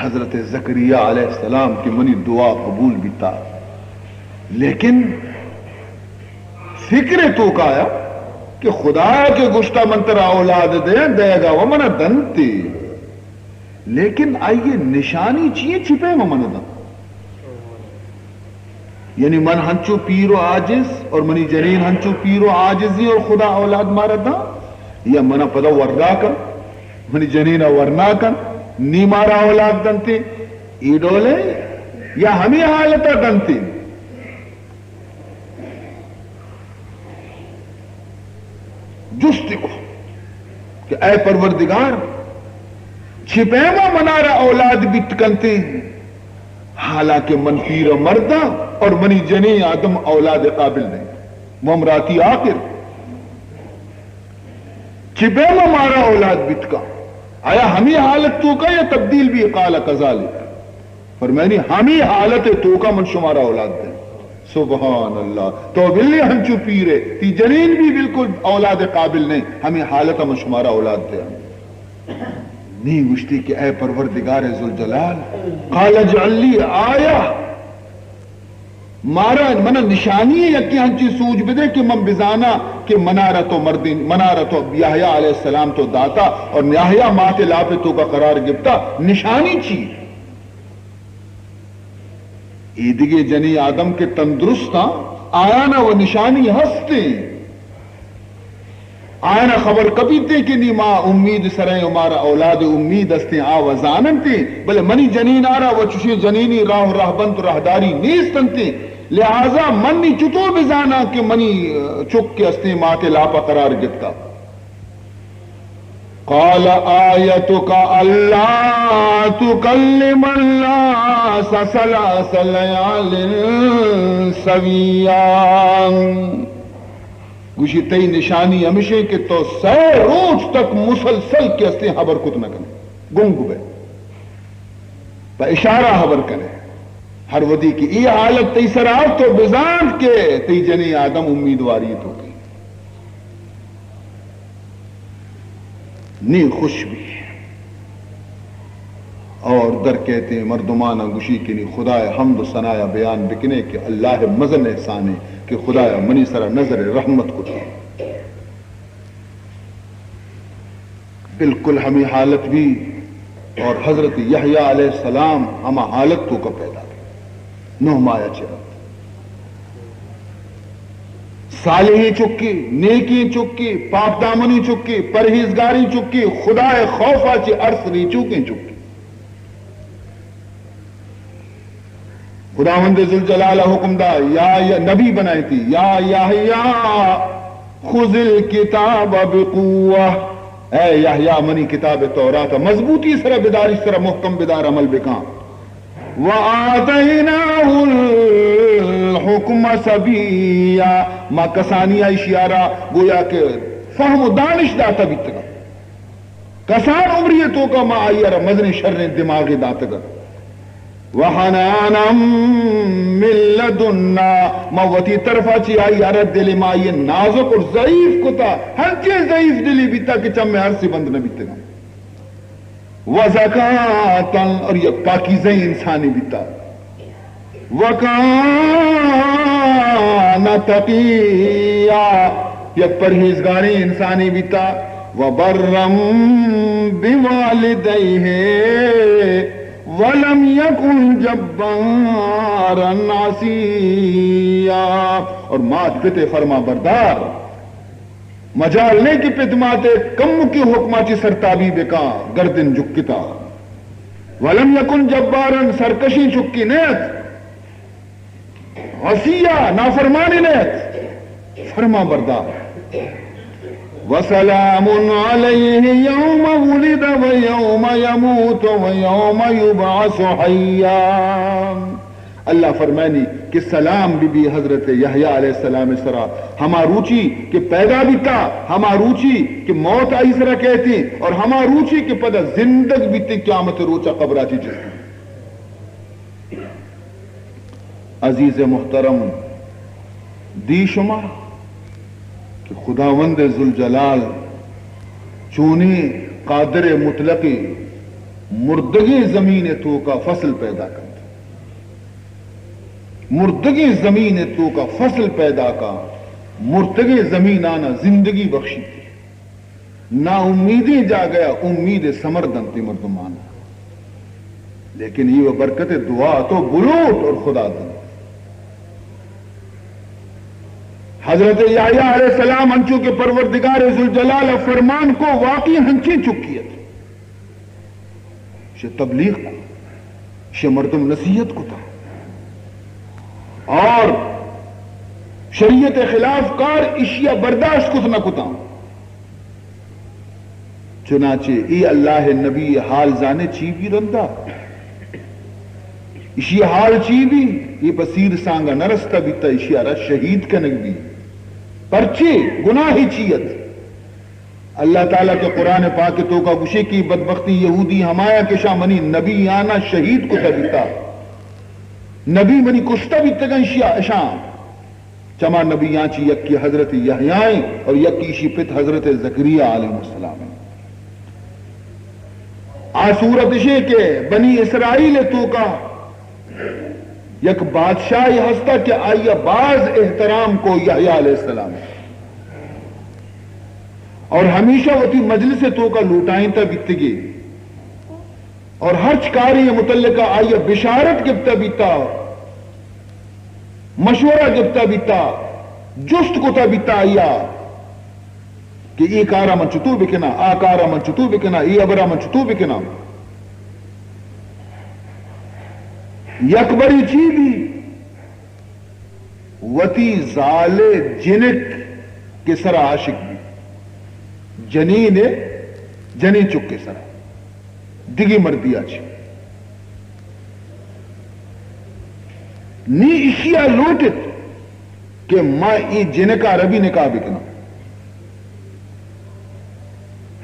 حضرت زکریا علیہ السلام کی منی دعا قبول بھی تھا، لیکن فکر تو کا آیا کہ خدا کے گشتہ منترا اولاد دے گا وہ منہ دنتی، لیکن آئیے نشانی چیئے چھپے وہ منہ دن، یعنی من ہنچو پیرو عاجز اور منی جنین ہنچو پیرو عاجزی اور خدا اولاد مارا دا، یا منہ پدا ورنا کن منی جنین ورنا کن نی مارا اولاد دنتی ای ڈولے یا ہمیں حالتا دنتی. جستی کو کہ اے پروردگار چھپیما منارا اولاد بتکنتے حالانکہ من پیر مردہ اور منی جنی آدم اولاد قابل نہیں ممراتی آخر چھپیما مارا اولاد بتکا آیا ہمیں حالت تو کا یا تبدیل بھی قال کذالک فرمانی ہمیں حالت تو کا من شمارا اولاد دے. سبحان اللہ تو بلی ہنچو پیرے تی جنین بھی بالکل اولاد قابل نہیں ہمیں حالت من شمارا اولاد دے. نہیں گشتی کہ اے پروردگار ذوالجلال قال اجعل لی آیا مارا منا نشانی ہے یکی ہنچی سوج بدے کہ من بزانا کہ منارت و مردین منارت و یحییٰ علیہ السلام تو داتا اور یحییٰ مات لاپتوں کا قرار گفتا نشانی چی ایدگی جنی آدم کے تندرستا آیا نا وہ نشانی ہستے آیا نا خبر کبھی تے کہ نہیں ماں امید سرائیں ہمارا اولاد امید ہستے آوازانن تے بلے منی جنین آرہا وہ چوشی جنینی راہ راہبند راہداری نیستن تے لہذا منی چتو بزانا کہ منی چک کے ہستے ماں کے لاپا قرار گفتا قال آیتک اللہ تکلم الناس ثلاث لیال سویا گوشی تئی نشانی ہمیشہ کہ تو 100 روز تک مسلسل کے ہستے حبر کت نہ کنے گنگ بے با اشارہ حبر کنے ہر ودی کی ای حالت تی سراف تو بزانت کے تی جنی آدم امیدواری تو کی نی خوش بھی اور در کہتے ہیں مردمانہ گوشی کی نی خدا حمد و ثنایا بیان بکنے کہ اللہ مزن احسانے کہ خدا منی سرا نظر رحمت کو تھی بالکل ہمیں حالت بھی اور حضرت یحییٰ علیہ السلام ہما حالت تو کا پیدا نو مایا چرا صالحی چکی نیکی چکی پاک دامنی چکی پرہیزگاری چکی خدا خوفا چی عرص ری چکی چکی خداوند ذوالجلال حکم دا یا نبی بنائی تھی یا یحییٰ خذ الکتاب بقوہ اے یحییٰ منی کتاب تورات مضبوطی سرا بداری سرا محکم بدار عمل بکان وآتیناہ الحکم سبیا ما کسانی اشیارہ گویا کہ فہم و دانش داتا بیتگا کسان عمریتوں کا ما آئیارہ مزن شر دماغی داتگا وحنانا من لدنا موتی طرفا چی آئی عرد دلی ما یہ نازک اور ضعیف کتا ہنچے ضعیف دلی بیتا کہ چم میں عرصی بند نہ بیتا وزکاتا اور یہ پاکیزہ انسانی بیتا وکان تقیا یہ پرہیزگاری انسانی بیتا وبرم بوالدیہ وَلَمْ يَكُنْ جَبَّارًا عَصِيًّا اور مات پتے فرما بردار مجال لے کی پتماتے کم کی حکماتی سرتابی بکا گردن جکتا وَلَمْ يَكُنْ جَبَّارًا سرکشی چکی نیت عصیّا نافرمانی نیت فرما بردار وسلام علیہ یوم ولد ویوم یموت ویوم یبعث حیا اللہ فرمانی کہ سلام بی بی حضرت یحییٰ علیہ السلام سرا ہما روچی کہ پیدا بھی تا ہما روچی کہ موت آئی سرا کہتی اور ہما روچی کہ پدا زندگ بیتی قیامت روچا قبراتی چلتی عزیز محترم دی شما خداوند ذوالجلال چونی قادر مطلقی مردگی زمین تو کا فصل پیدا کرتا مردگی زمین تو کا فصل پیدا کا مرتگی زمین آنا زندگی بخشی تھی نا امیدی جا گیا امید سمردن تھی مردمانا لیکن یہ برکت دعا تو بلوٹ اور خدا دن حضرت یحییٰ علیہ السلام ہنچو کے پروردگار ذوالجلال فرمان کو واقعی ہنچی چکیت شے تبلیغ کو شے مردم نصیحت کو تھا اور شریعت خلاف کار اشیاء برداشت کو نہ کتا چنانچہ ای اللہ نبی حال جانے چی بھی رندہ اشیاء حال چی بھی یہ بصیر سانگا نرستہ بیتا اشیاء را شہید کنگ بھی پرچے گناہی چیت اللہ تعالیٰ کے قرآن پاک تو کا گشے کی بدبختی یہودی ہمایا کے شاہ منی نبی آنا شہید کو تبیتا نبی منی کشتا بھی تگن شام چما نبی آنچی یک کی حضرت یحییٰ اور یک کی شی پت حضرت زکریا علیہ السلام صورت شے کہ بنی اسرائیل تو کا یک بادشاہی ہستا کہ آئیہ بعض احترام کو یحییٰ علیہ السلام اور ہمیشہ وہ تھی مجلس تو کا لوٹائیں تا بیتگی اور ہر چکاری متعلقہ آئیہ بشارت گفتا بیتا مشورہ گفتا بیتا جست کو تا بیتا آئیہ کہ ای کارا من چطور بکنا آ کارا من چطور بکنا ای ابرا من چطور بکنا یکبری چی بھی وتی زال جنک کے سرا عاشق بھی جنین جنین چک کے سرا دگی مردی آج نی اشیاء لوٹت کہ ماں ای جنکا ربی نکاح بکنا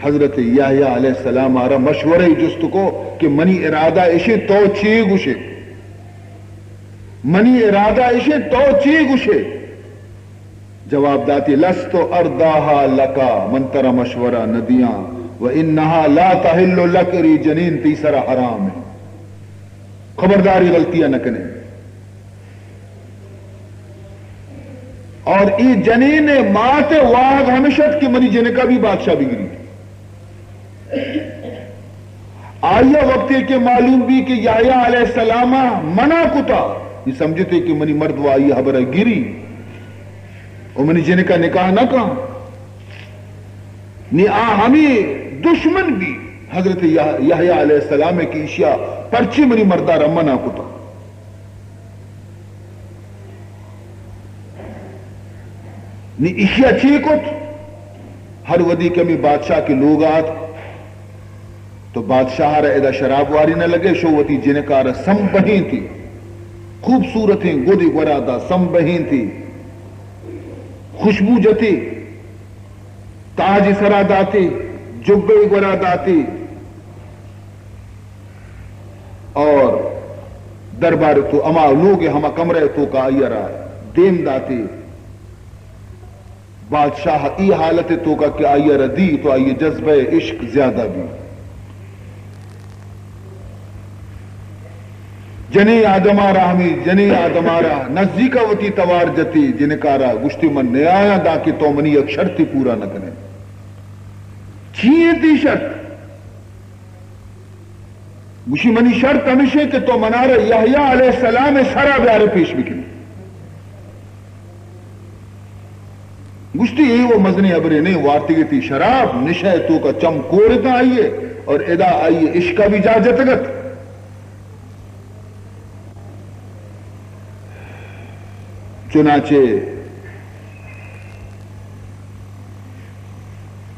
حضرت یحییٰ علیہ السلام آرہ مشورہ جست کو کہ منی ارادہ اشے تو چی گوشے منی ارادہ اشے تو چی گوشے جواب داتی لستو ارداہا لکا منتر مشورہ ندیاں وَإِنَّهَا لَا تَحِلُّ لَكَ ری جنین تیسرا حرام ہے خبرداری غلطیاں نہ کنے اور ای جنین مات واغ ہمیشت کی منی جنکا بھی بادشاہ بگری آئیہ وقت ہے کہ معلوم بھی کہ یحییٰ علیہ السلام منع کتا یہ سمجھتے کہ منی مرد وہ آئیہ حبرہ گری اور منی جنکا نکاح نہ کہا نی ہمیں دشمن بھی حضرت یحییٰ علیہ السلام کی اشیاء پرچی منی مردہ رمنا کتا نی اشیاء چیکت ہر ودی کمی بادشاہ کے لوگ آت تو بادشاہ رہ ادا شراب واری نہ لگے شووتی جنکار سم بہیں تھی خوبصورتیں گودی گورادا سم بہیں تھی خوشبو جتی تاج سرا داتی جبے گورا داتی اور دربار تو اما لوگ ہما کمرے تو کا آئیرا دیم داتی بادشاہ ای حالت تو کا کہ آئیرا دی تو آئیے جذبہ عشق زیادہ بھی جنی آدمارا ہمیں جنی آدمارا نزدیکا وتی توار جتی جنکارا گشتی من نیایا دا کہ تو منی ایک شرطی پورا نہ کریں چیئے تی شرط گوشی منی شرط ہمیشہ کہ تو منارا یحییٰ علیہ السلام سرا بیارے پیش بکن گشتی یہ وہ مزنی ابرے نہیں وارتی گئی تھی شراب نشہ تو کا چم کورتا آئیے اور ادا آئیے عشقہ بھی جا جتگت چنانچہ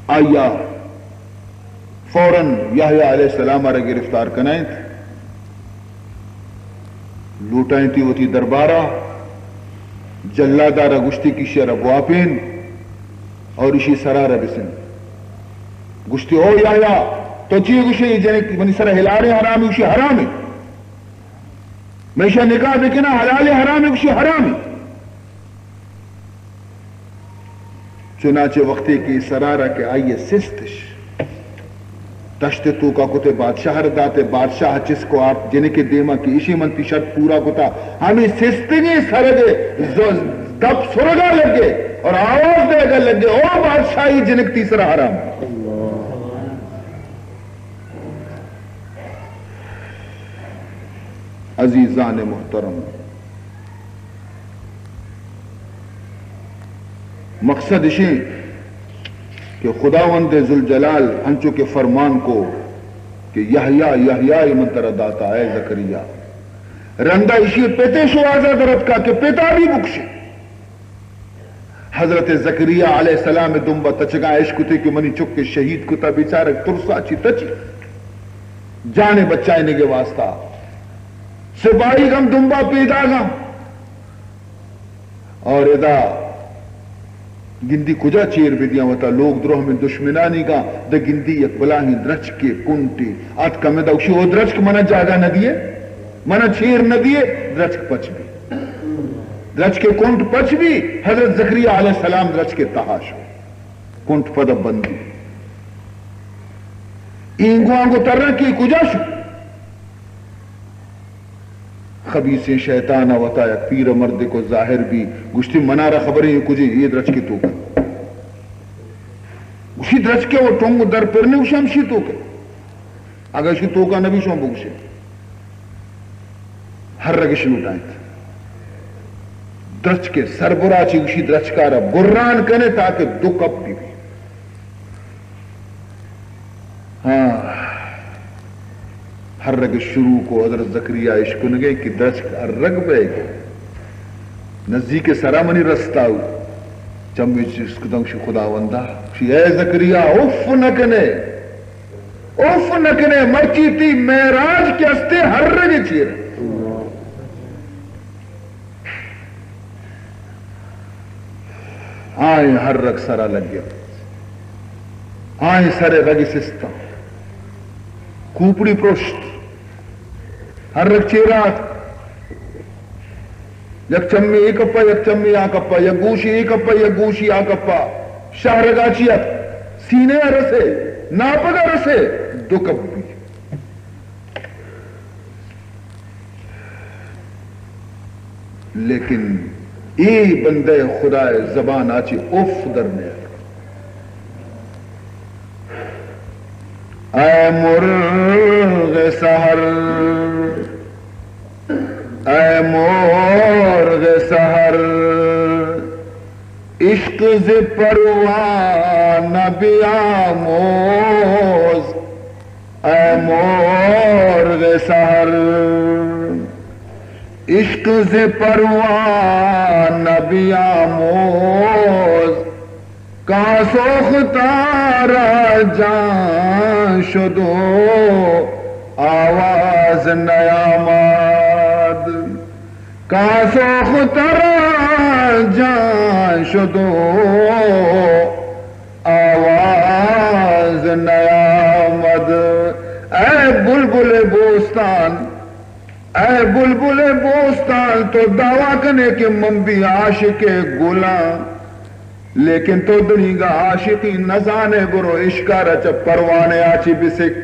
آیا فوراً یحییٰ علیہ السلام آرہ گرفتار کنائیں تھے لوٹائیں تھی وہ تھی دربارہ جلادارہ گشتی کی شرع بواپین اور اسی سرارہ بسن گشتی او یحییٰ تو چیئے گوشے جنک منی سرہ ہلارے حرامی اسی حرامی میشہ نکاح بکنا حلال حرامی اسی حرامی چنانچہ وقتی کی سرارہ کے آئیے سستش تشت تو کا کتے بادشاہ رداتے بادشاہ چس کو آپ جنہیں کے دیما کی اسی منتی شرط پورا کتا ہمیں سستنی سرگے دب سرگا لگے اور آواز دے گا لگے او بادشاہی جنک تیسرا حرام عزیزان محترم مقصد اشیں کہ خداوند ذوالجلال انچو کے فرمان کو کہ یحییٰ یحییٰ منتر داتا ہے زکریا رندہ اشی پیتے شو آزاد رت کا کہ پیتا بھی بکشے حضرت زکریا علیہ السلام دنبا تچگا عشق تھے کہ منی چک کے شہید کتا بیچارک ترسا چی تچی جانے بچائنے کے واسطہ سپاہی گم دنبا پیدا گا اور ادا گندی کجا چیر بھی دیا ہوتا لوگ دروہ میں دشمنانی کا دا گندی یک بلاہی درچ کے کنٹی آت کمی دا اکشی ہو درچ کے منہ جاگا نہ دیے منہ چیر نہ دیے درچ کے پچ بھی درچ کے کنٹ پچ بھی حضرت زکریا علیہ السلام درچ کے تحاش کنٹ پدب بندی اینگو ترکی کجا شو خبیث شیطان وتا یک پیر مرد کو ظاہر بھی گشتی منارہ خبریں کجے یہ درچ کے تو کر اسی درچ کے وہ ٹونگ در پرنے اسے ہم شی تو کر اگر اس کی تو کا نبی شو بگشے ہر رگش لوٹائیں تھے درچ کے سربراہ چی اسی درچ کارا بران کنے تاکہ دو کپ بھی ہاں ہر رگ شروع کو حضرت زکریا عشق نگے کہ درچ ہر رگ پہ گئے نزدیک سرامنی رستا ہو چمبی چیز کدنگ شی خدا وندہ شی اے زکریا اوف نکنے مرچی تی میراج کے استے ہر رگ چیر آئیں ہر رگ سرا لگ گیا آئیں سرے رگ سستا کوپڑی پروشت ہر رگ چیرا یک چمی ایک اپا یک چمی آ کپا یک گوشی ایک اپا یک گوشی آ کپا شاہ رگاچیت سینے رسے ناپگا رسے دو کپ بھی لیکن ای بندے خدا زبان آچی اوف درنے اے مرغ سحر اے مرغ سحر عشق ز پروان بیاموز اے مرغ سحر عشق ز پروان بیاموز کا سوختارا جان شدو آواز نیامد کا سوختارا جان شدو آواز نیامد اے بلبل بوستان اے بلبل بوستان تو دعویٰ کرنے کے منبی عاشق گلاں لیکن تو دنی گا عاشقی نزانے برو اشکارا چا پروانے آچی بسک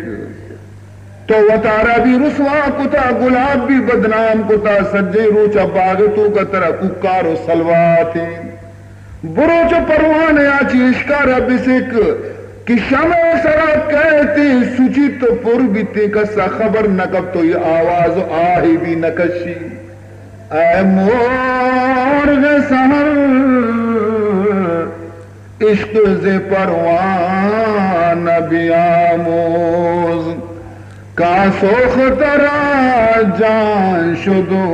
تو وطارا بھی رسوا کتا گلاب بھی بدنام کتا سجے روچا باغتو کا طرح ککار و سلواتی برو چا پروانے آچی اشکارا بسک کہ شمع سرا کہتی سچی تو پر بیتی کسا خبر نکب تو یہ آواز آہی بھی نکشی اے مرغ سحر عشق ز پروان بیاموز کا سوخترا جان شدو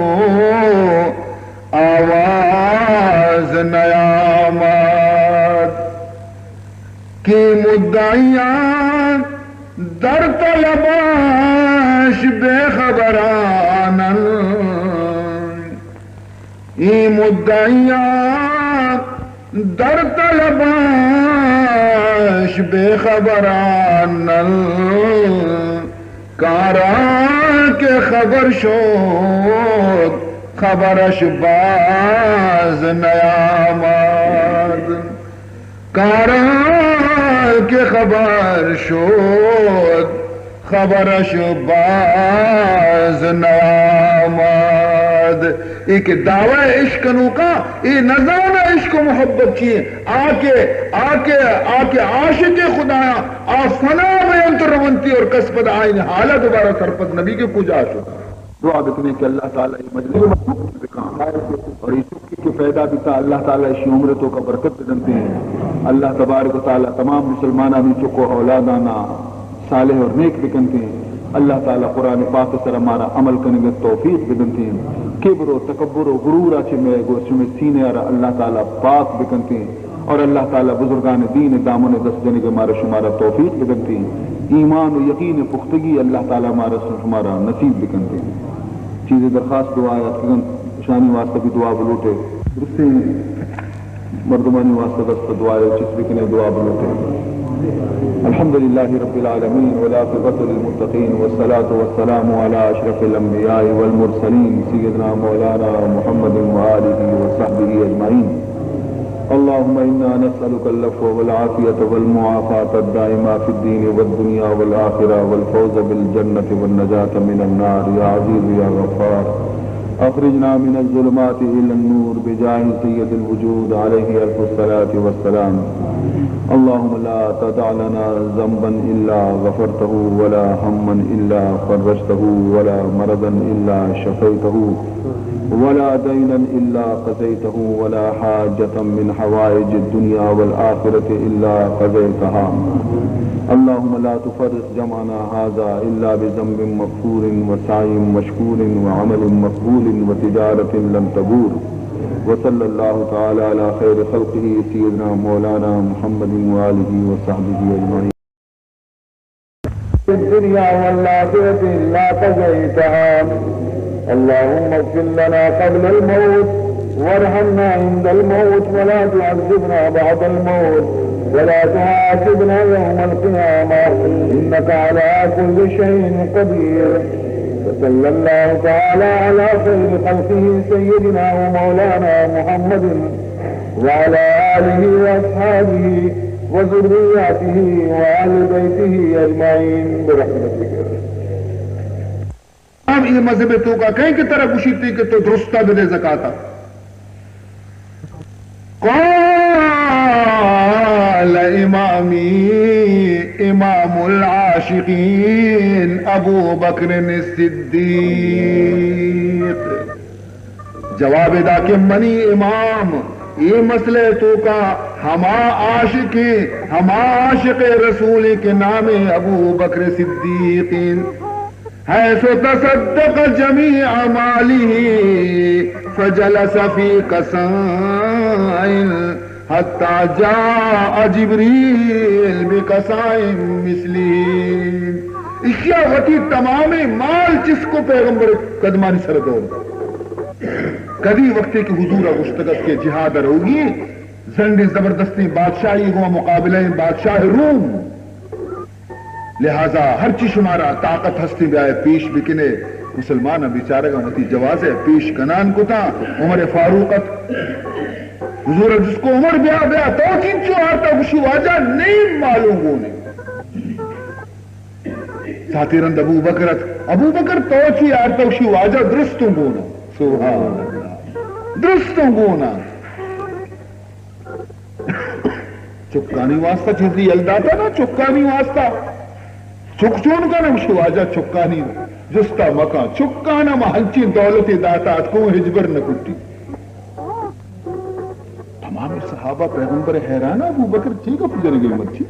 آواز نیامد کی مدعیان در طلباش بے خبرانن ای مدعیان در طلباش بے خبرانن کاران کے خبر شد خبرش باز نیامد کاران کے خبر شد خبرش باز نیامد ایک دعوی عشق نوکا ای نظام عشق و محبت چیئے آکے عاشق خدایا آفنا میں انتر روانتی اور قصبت آئین حالہ دوبارہ سرپت نبی کے کجا شدہ دعا بکنے کہ اللہ تعالیٰ مجلس اور اس کے پیدا بھی تھا اللہ تعالیٰ اس عمرتوں کا برکت بدنتے ہیں اللہ تبارک و تعالیٰ تمام مسلمانہ بھی چکو اولادانا صالح اور نیک بکنتے ہیں اللہ تعالیٰ قرآن پاک سر ہمارا عمل کرنے کے توفیق بدنتے ہیں کبر و تکبر و غرور آچے میں گوشت میں سینے اللہ تعالیٰ پاک بکنتے ہیں اور اللہ تعالیٰ بزرگان دین دامن دس جنے کے ہمارا شمارا توفیق بدنتے ہیں ایمان و یقین پختگی اللہ تعالیٰ ہمارا شمارا نصیب بکنتے ہیں چیزیں درخواست دعا شانی واسطہ بھی دعا بلوٹے درستے مردمانی واسطہ دست دعا چس بکنے دعا بلوٹے الحمد لله رب العالمين والعاقبة للمتقين والصلاة والسلام على أشرف الأنبياء والمرسلين سيدنا مولانا محمد وآله وصحبه أجمعين اللهم إنا نسألك العفو والعافية والمعافاة الدائمة في الدين والدنيا والآخرة والفوز بالجنة والنجاة من النار يا عزيز يا غفار. أخرجنا من الظلمات إلى النور بجاه سيد الوجود عليه ألف الصلاة والسلام. اللهم لا تدع لنا ذنبا إلا غفرته ولا هما إلا فرجته ولا مرضا إلا شفيته ولا دينا إلا قضيته ولا حاجة من حوائج الدنيا والآخرة إلا قضيتها. اللهم لا تفرق جمعنا هذا إلا بذنب مغفور وسعي مشكور وعمل مقبول وتجارة لم تبور. وصلى الله تعالى على خير خلقه سيدنا مولانا محمد وآله وصحبه أجمعين. الدنيا والآخرة إلا قضيتها. اللهم اغفر لنا قبل الموت وارحمنا عند الموت ولا تعذبنا بعد الموت ولا تعاتبنا يوم القيامة إنك على كل شيء قدير. وصلى الله تعالى على خير خلقه سيدنا ومولانا محمد وعلى آله وأصحابه وذرياته وآل بيته أجمعين برحمتك. ہم یہ مذہب تو کا کہیں کی طرح گشیتی کہ تو درستہ دے زکاتا. قال امامی امام العاشقین ابو بکر الصدیق. جواب دا کہ منی امام یہ مسئلے تو کا ہما عاشق رسول کے نام ابو بکر صدیقین حيث تصدق جميع ماله فجلس في قصاء حتى جاء جبريل بقصاء مثله. اشیاء وتی تمام مال جس کو پیغمبر قدمانی سردور کدی وقتی کی حضور گشتگت کے جہاد رہوگی زنڈی زبردستی بادشاہی ہوا مقابلہ بادشاہ روم. لہذا ہر چیز شمارا طاقت ہستی بیائے پیش بکنے مسلمان بیچارے گا متی جواز ہے پیش کنان کو تھا عمر فاروقت حضور جس کو عمر بیا تو چین چو آرتا خوشی واجہ نہیں معلوم ہونے ساتھی رند ابو بکر تو چی آرتا خوشی واجہ درستوں گونا. سبحان اللہ درستوں گونا. چکانی واسطہ چیزی یلدا تھا نا چکانی واسطہ چک چون کا نم شواجہ چکانی جستا مکان چکانا محلچی دولتی داتا کو ہجبر نکٹی. تمام صحابہ پیغمبر حیران ابو بکر ٹھیک ہے پجر گئی مچھی